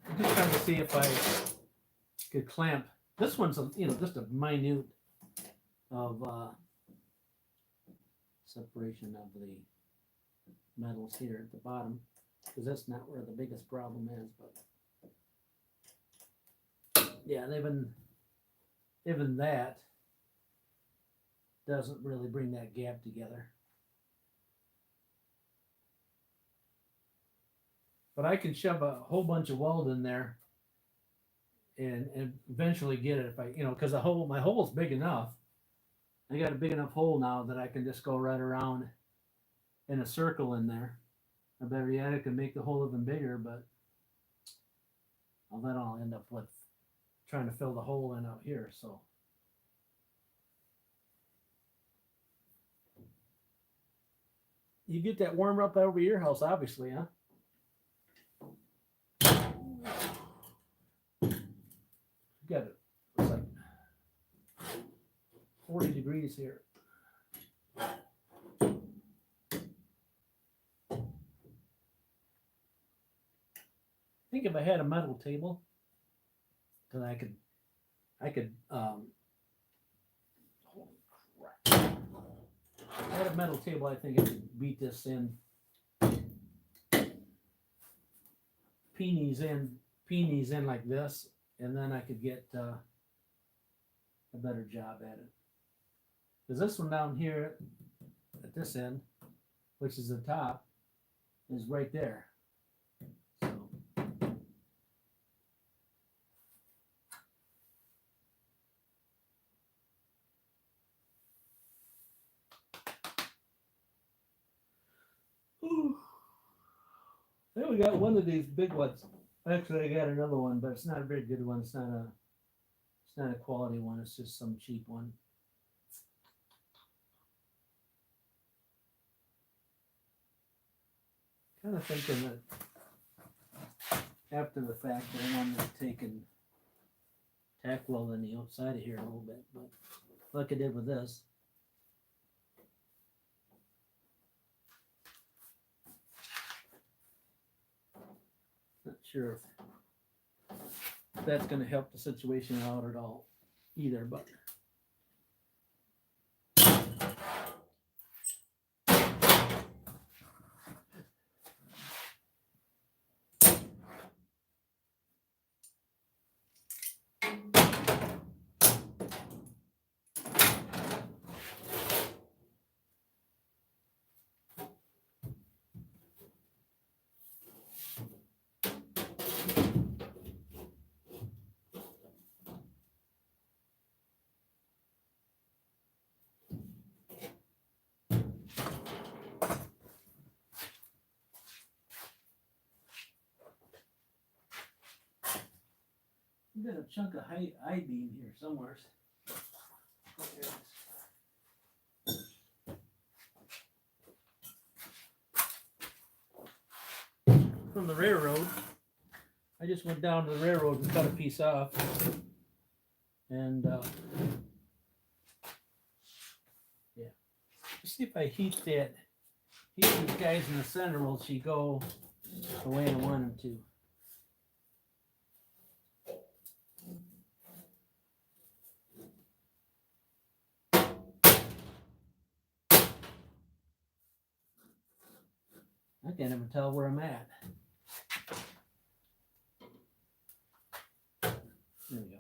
I'm just trying to see if I could clamp. This one's just a minute of separation of the metals here at the bottom, because that's not where the biggest problem is. But yeah, even that doesn't really bring that gap together. But I can shove a whole bunch of weld in there and eventually get it if I, because my hole's big enough. I got a big enough hole now that I can just go right around in a circle in there. Or better yet, I can make the hole even bigger, but then I'll end up with trying to fill the hole in out here. So you get that warmer up over your house, obviously, huh? Got it. It's like 40 degrees here. I think if I had a metal table, then I could holy crap. If I had a metal table, I think I could beat this in, peonies in like this, and then I could get a better job at it. Because this one down here at this end, which is the top, is right there. So Then we got one of these big ones. Actually, I got another one, but it's not a very good one. It's not a quality one. It's just some cheap one. Kind of thinking that after the fact that I wanted to take and tack weld on the outside of here a little bit, but like I did with this. Not sure if that's going to help the situation out at all either, but you got a chunk of I-beam here somewhere. From the railroad. I just went down to the railroad and cut a piece off. And yeah. Let's see if I heat these guys in the center, will she go the way I want them to? I can't even tell where I'm at. There we go.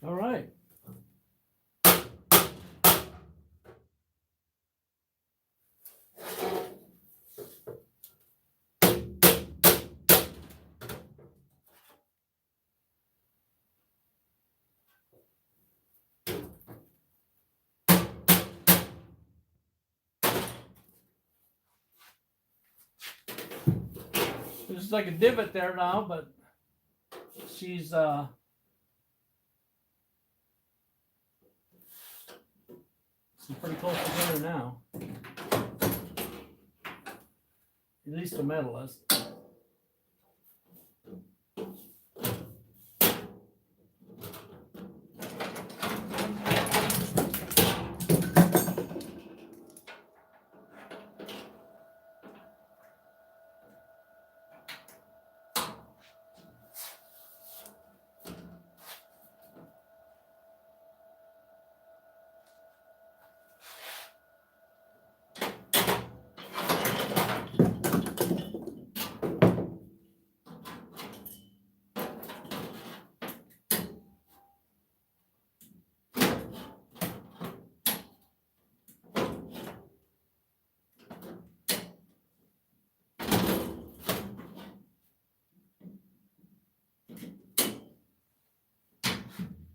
All right. There's like a divot there now, but she's pretty close together now. At least the metal is.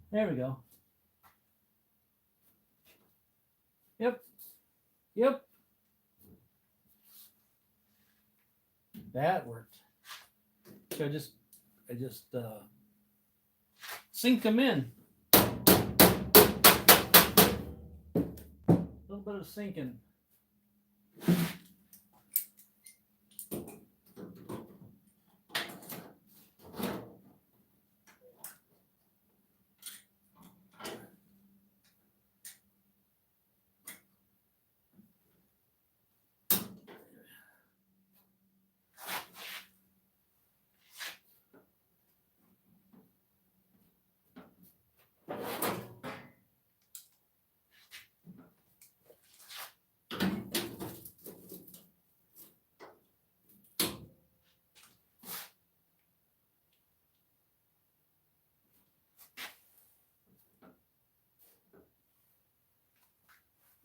There we go. Yep. Yep. That worked. So I just sink them in. A little bit of sinking.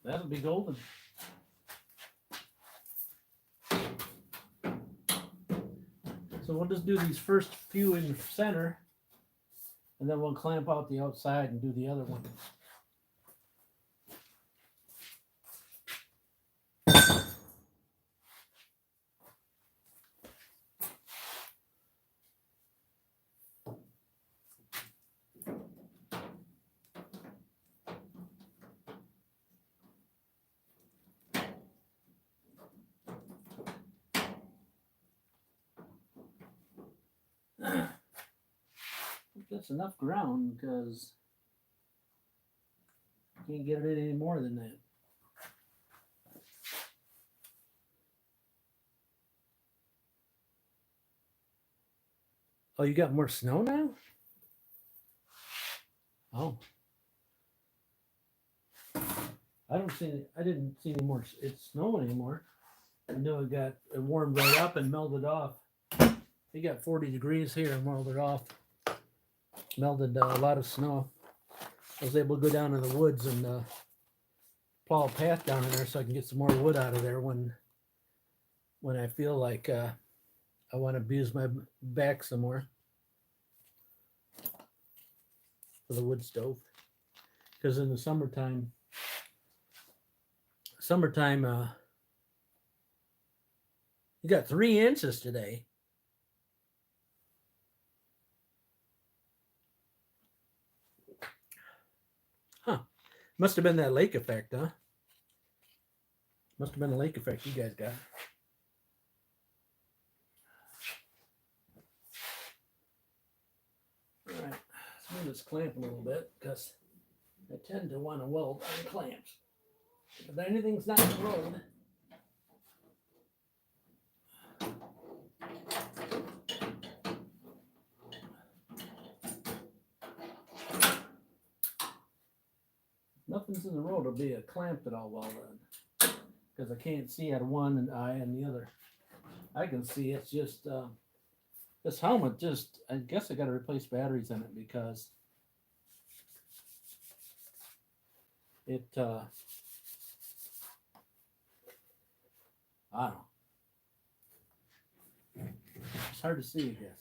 That'll be golden. So we'll just do these first few in the center, and then we'll clamp out the outside and do the other one. That's enough ground because you can't get it any more than that. Oh, you got more snow now? Oh. I didn't see any more it's snow anymore. I knew it warmed right up and melted off. It got 40 degrees here and melted off. Melted a lot of snow. I was able to go down in the woods and plow a path down in there so I can get some more wood out of there when I feel like I want to abuse my back some more for the wood stove. Because in the summertime, you got 3 inches today. Huh. Must have been that lake effect, huh? Must have been a lake effect you guys got. All right. Let's move this clamp a little bit because I tend to want to weld on clamps. If anything's not in the road, nothing's in the road, it'll be a clamp that I'll weld on because I can't see out of one and eye and the other. I can see it's just this helmet. I guess I got to replace batteries in it because it I don't know. It's hard to see, I guess.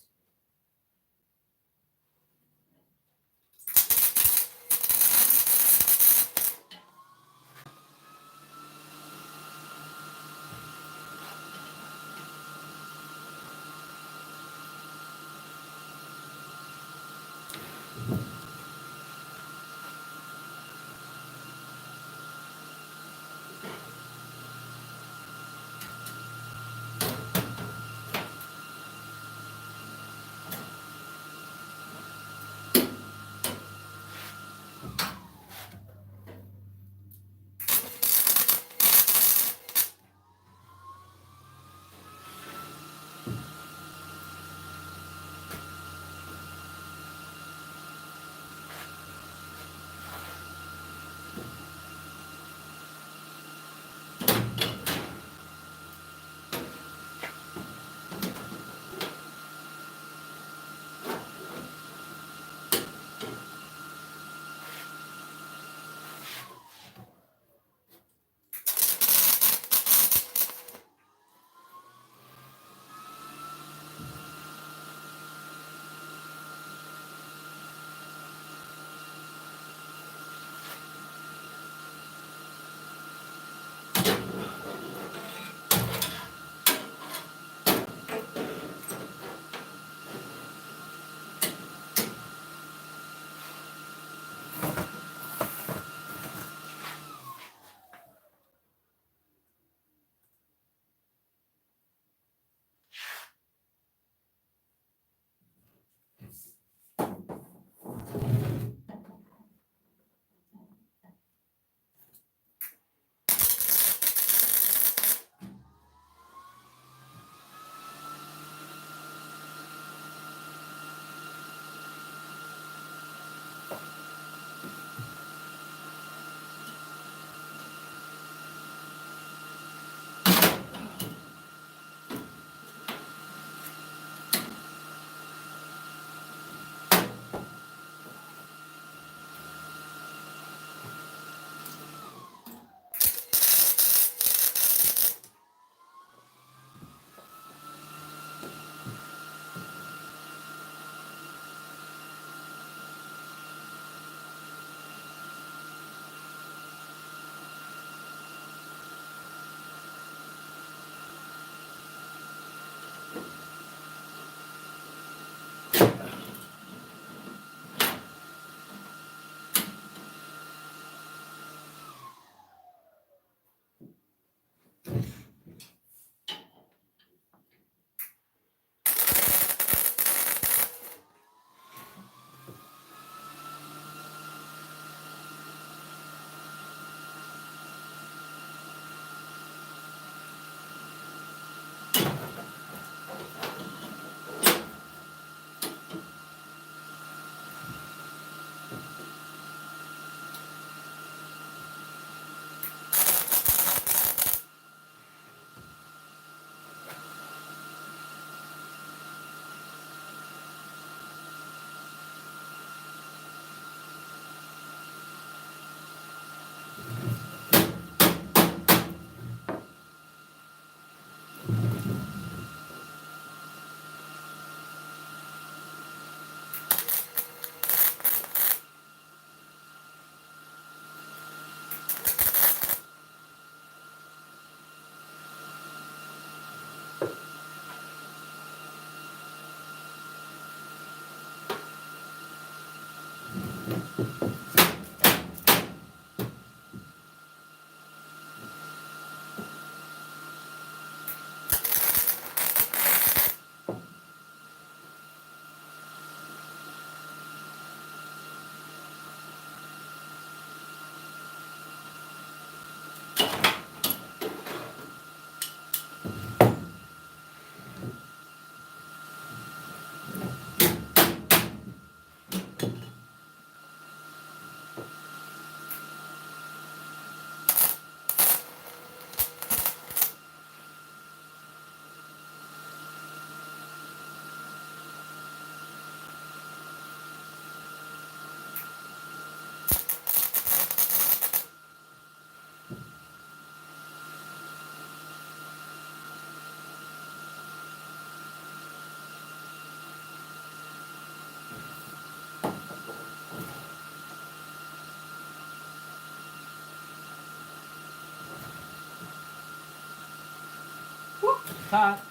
Hot.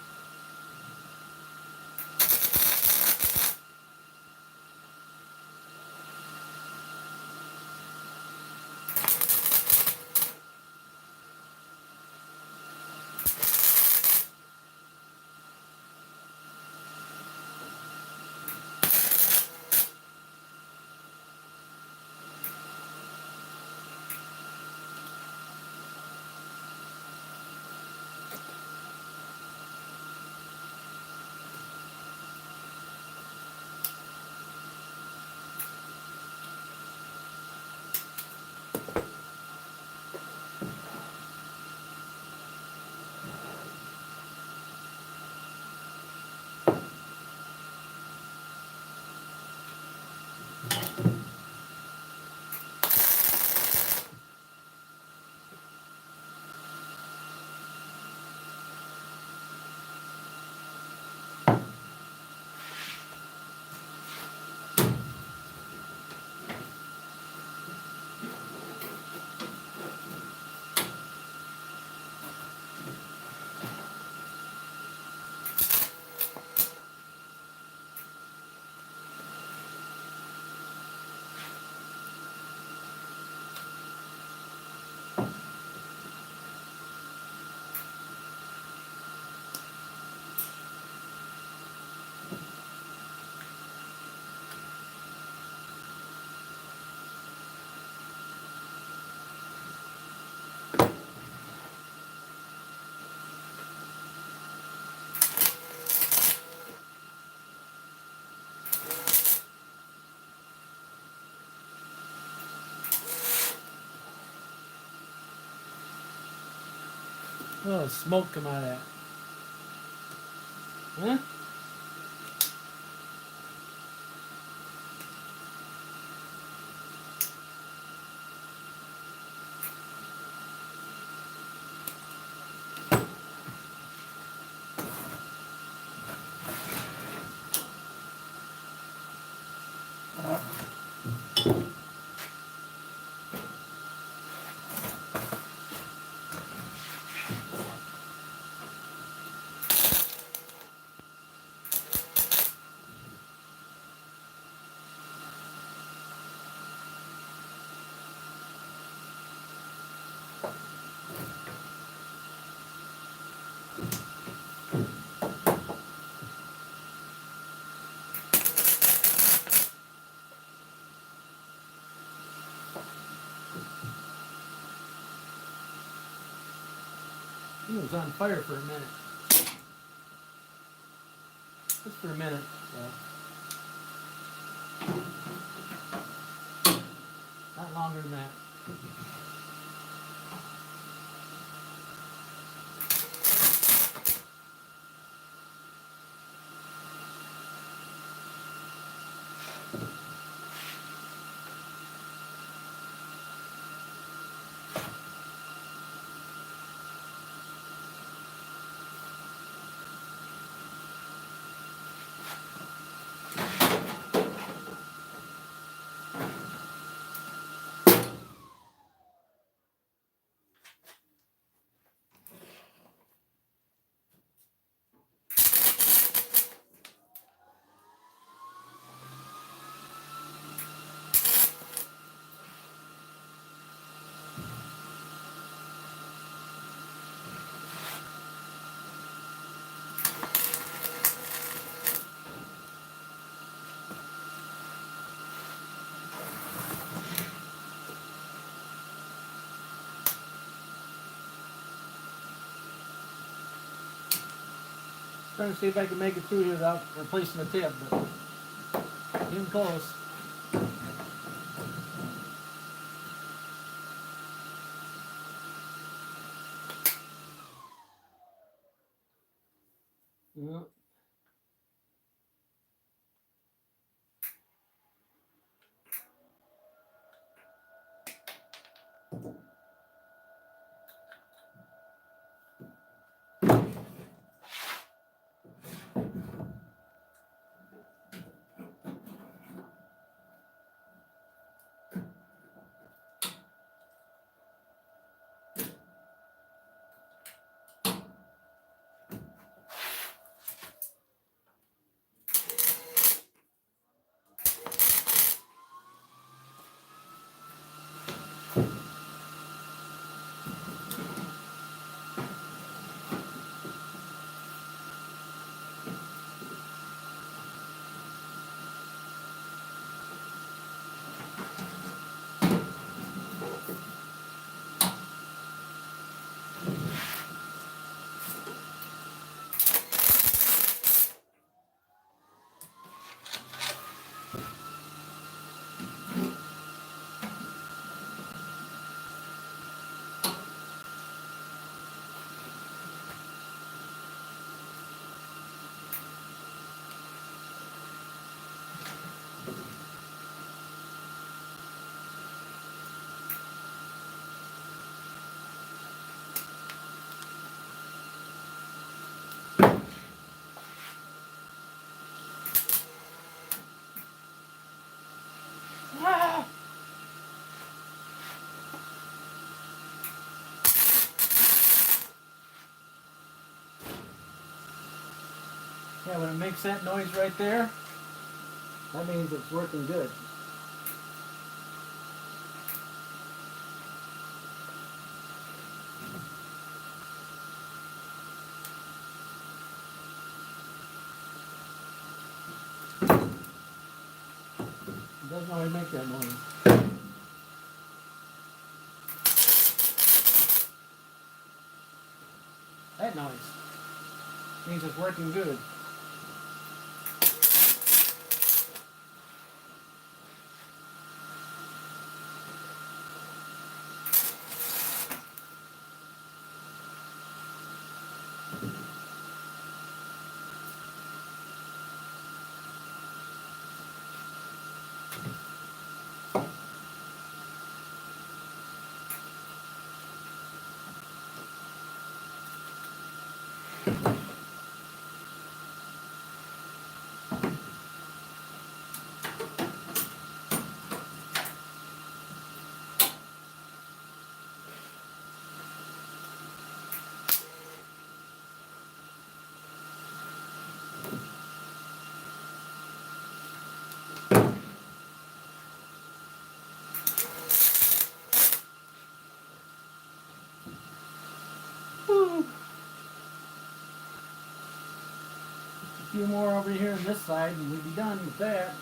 Oh, smoke come out of that. Huh? It was on fire for a minute. Just for a minute. Not longer than that. trying to see if I can make it through here without replacing the tip, but getting close. Yeah. Ah! Yeah, when it makes that noise right there, that means it's working good. It doesn't always make that noise. That noise means it's working good. Woo. A few more over here on this side and we'll be done with that.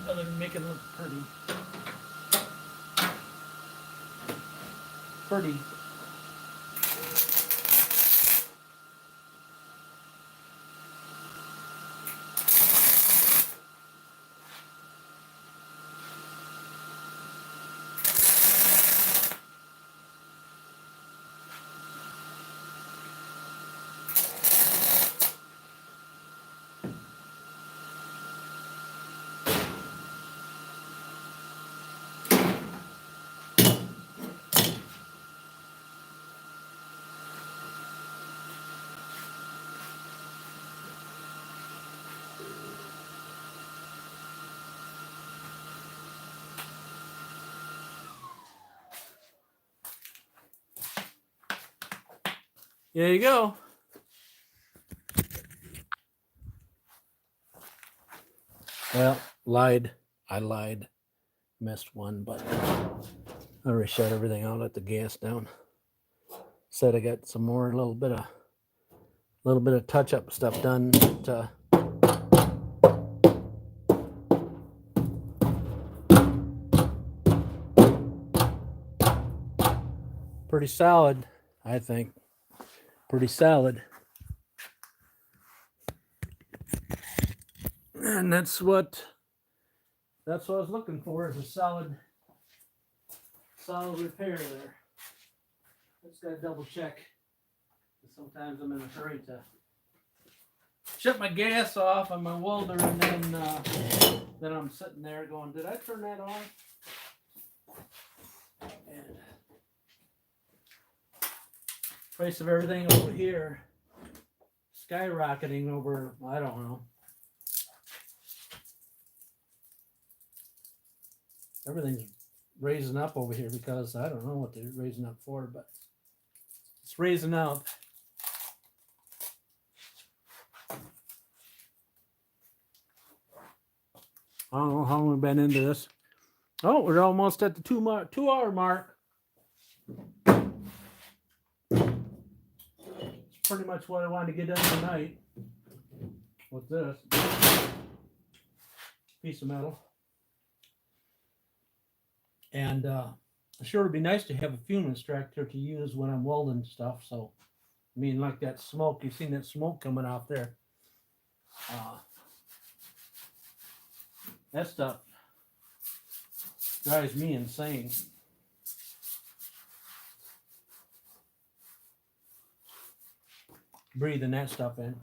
Other than making it look pretty. Pretty. There you go. Well, lied. I lied. Missed one, but I already shut everything out, let the gas down. Said I got some more, a little bit of touch-up stuff done. But, pretty solid, I think. Pretty solid. And that's what I was looking for, is a solid repair there. Just gotta double check. Sometimes I'm in a hurry to shut my gas off on my welder, and then I'm sitting there going, did I turn that on? And price of everything over here skyrocketing over, I don't know. Everything's raising up over here because I don't know what they're raising up for, but it's raising up. I don't know how long we've been into this. Oh, we're almost at the 2 hour mark. It's pretty much what I wanted to get done tonight with this piece of metal. And sure would be nice to have a fume extractor to use when I'm welding stuff. So, I mean, like that smoke, you've seen that smoke coming off there. That stuff drives me insane. Breathing that stuff in.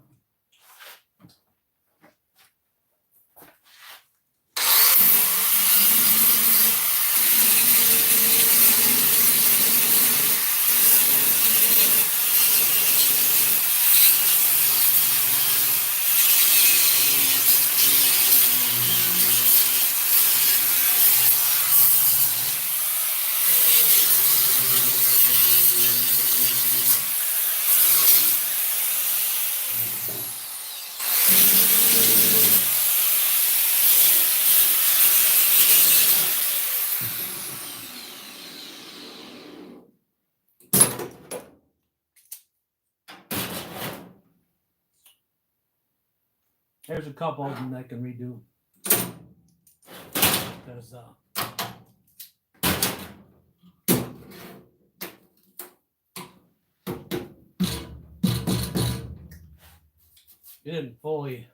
There's a couple of them that I can redo. Because you didn't fully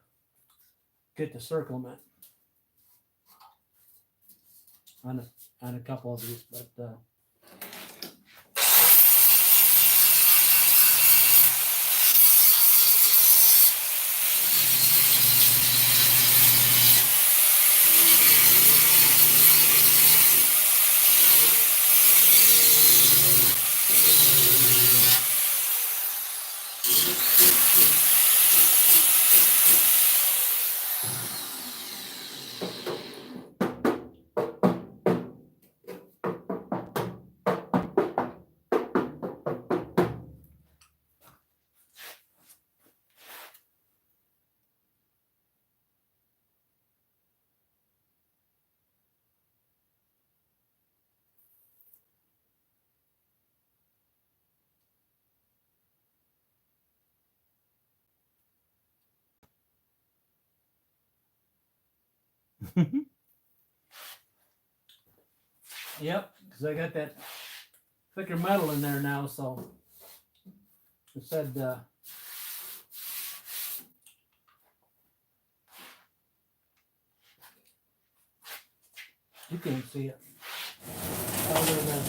get the circlement on a couple of these, but yep, because I got that thicker metal in there now, so it said you can't see it. Other than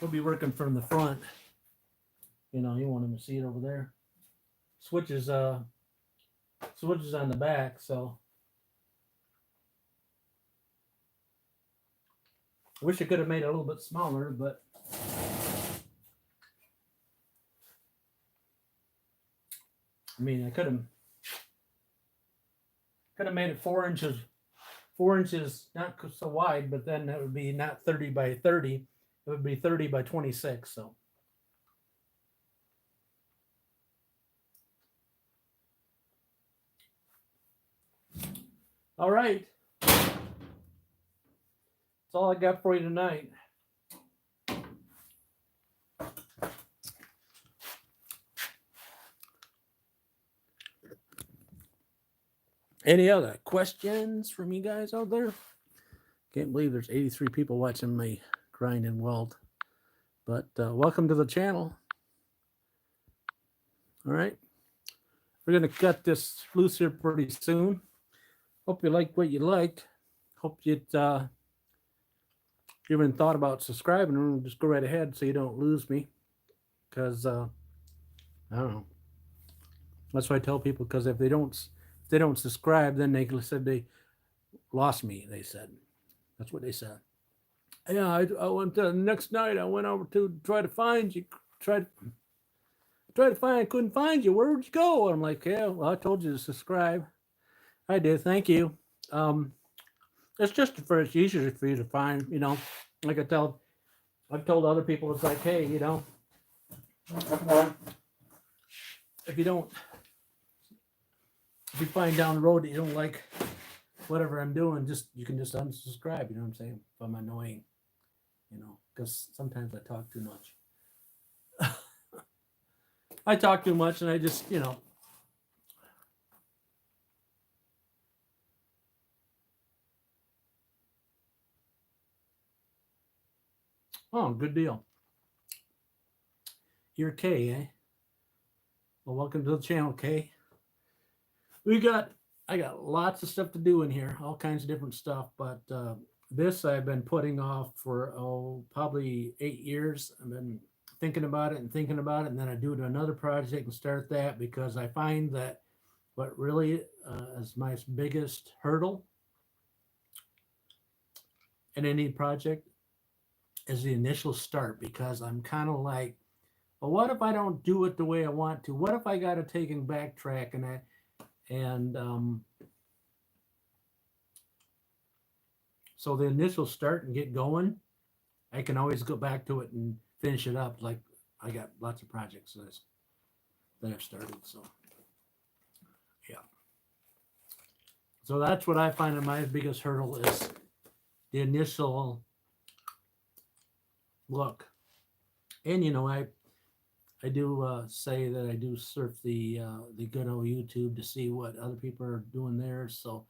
we'll be working from the front. You know, you want them to see it over there. Switches on the back, so I wish I could have made it a little bit smaller, but I mean, I could have made it 4 inches. 4 inches, not so wide, but then that would be not 30 by 30. It would be 30 by 26. So, all right. That's all I got for you tonight. Any other questions from you guys out there? Can't believe there's 83 people watching me grind and weld. But welcome to the channel. All right. We're going to cut this loose here pretty soon. Hope you liked what you liked. Hope you'd even thought about subscribing, and just go right ahead so you don't lose me. Because I don't know. That's what I tell people. Because if they don't subscribe, then they said they lost me. They said that's what they said. Yeah, I went the next night. I went over to try to find you. Try to find. I couldn't find you. Where'd you go? I'm like, yeah. Well, I told you to subscribe. I did. Thank you. Um, it's just for it's easier for you to find. Like I've told other people, it's like, hey, if you don't, if you find down the road that you don't like whatever I'm doing, you can just unsubscribe. You know what I'm saying? If I'm annoying, because sometimes I talk too much. I talk too much, and I just, oh, good deal. You're Kay, eh? Well, welcome to the channel, Kay. I got lots of stuff to do in here, all kinds of different stuff, but this I've been putting off for probably 8 years. I've been thinking about it, and then I do another project and start that, because I find that what really is my biggest hurdle in any project is the initial start, because I'm kind of like, well, what if I don't do it the way I want to? What if I got to take and backtrack and so the initial start and get going, I can always go back to it and finish it up. Like I got lots of projects that I've started. So yeah. So that's what I find my biggest hurdle is the initial look. And I do say that I do surf the good old YouTube to see what other people are doing there. So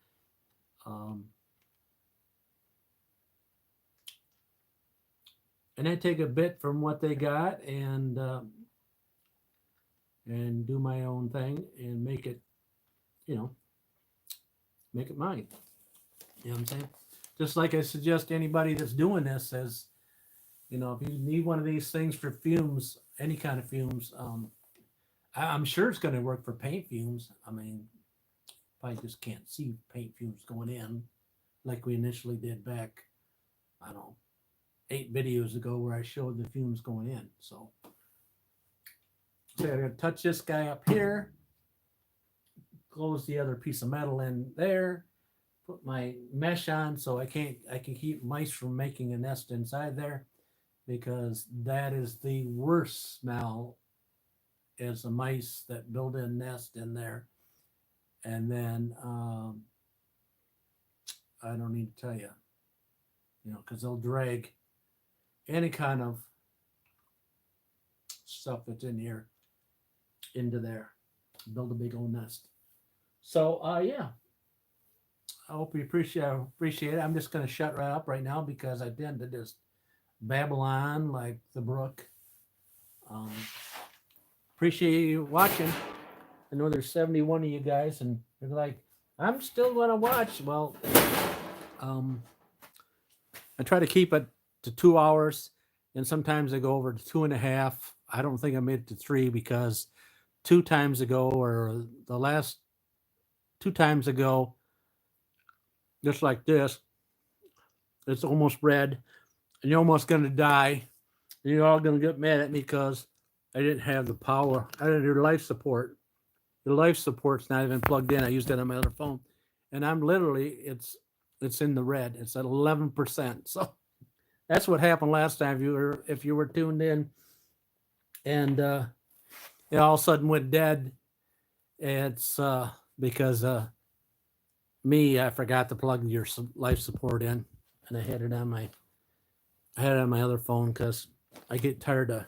and I take a bit from what they got and do my own thing and make it, make it mine. You know what I'm saying? Just like I suggest anybody that's doing this as, if you need one of these things for fumes, any kind of fumes, I'm sure it's going to work for paint fumes. I mean, I just can't see paint fumes going in like we initially did back, I don't know, 8 videos ago where I showed the fumes going in. So I'm going to touch this guy up here, close the other piece of metal in there, put my mesh on so I can keep mice from making a nest inside there, because that is the worst smell, is the mice that build a nest in there. And then I don't need to tell you, because they'll drag any kind of stuff that's in here into there, build a big old nest. So yeah, I hope you appreciate it. I'm just going to shut right up right now, because I tend to just babble on like the brook. Appreciate you watching. I know there's 71 of you guys, and they're like, I'm still going to watch. Well, I try to keep it to 2 hours, and sometimes I go over to 2.5. I don't think I made it to 3, because 2 times ago, or the last 2 times ago, just like this, it's almost red, and you're almost going to die. And you're all going to get mad at me because I didn't have the power. I didn't do life support. The life support's not even plugged in. I used it on my other phone, and I'm literally it's in the red. It's at 11%. So that's what happened last time. If you were tuned in, and it all of a sudden went dead. It's because I forgot to plug your life support in, and I had it on my other phone, because I get tired of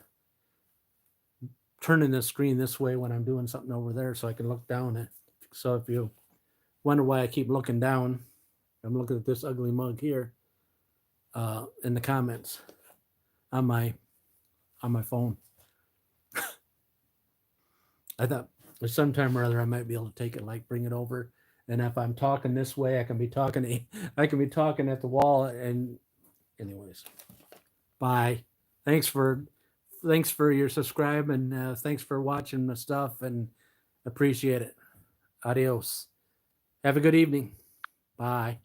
turning the screen this way when I'm doing something over there, so I can look down at. So if you wonder why I keep looking down, I'm looking at this ugly mug here in the comments on my phone. I thought sometime or other I might be able to take it, like bring it over And if I'm talking this way, I can be talking at the wall. And anyways, bye. Thanks for your subscribe, and thanks for watching the stuff, and appreciate it. Adios. Have a good evening. Bye.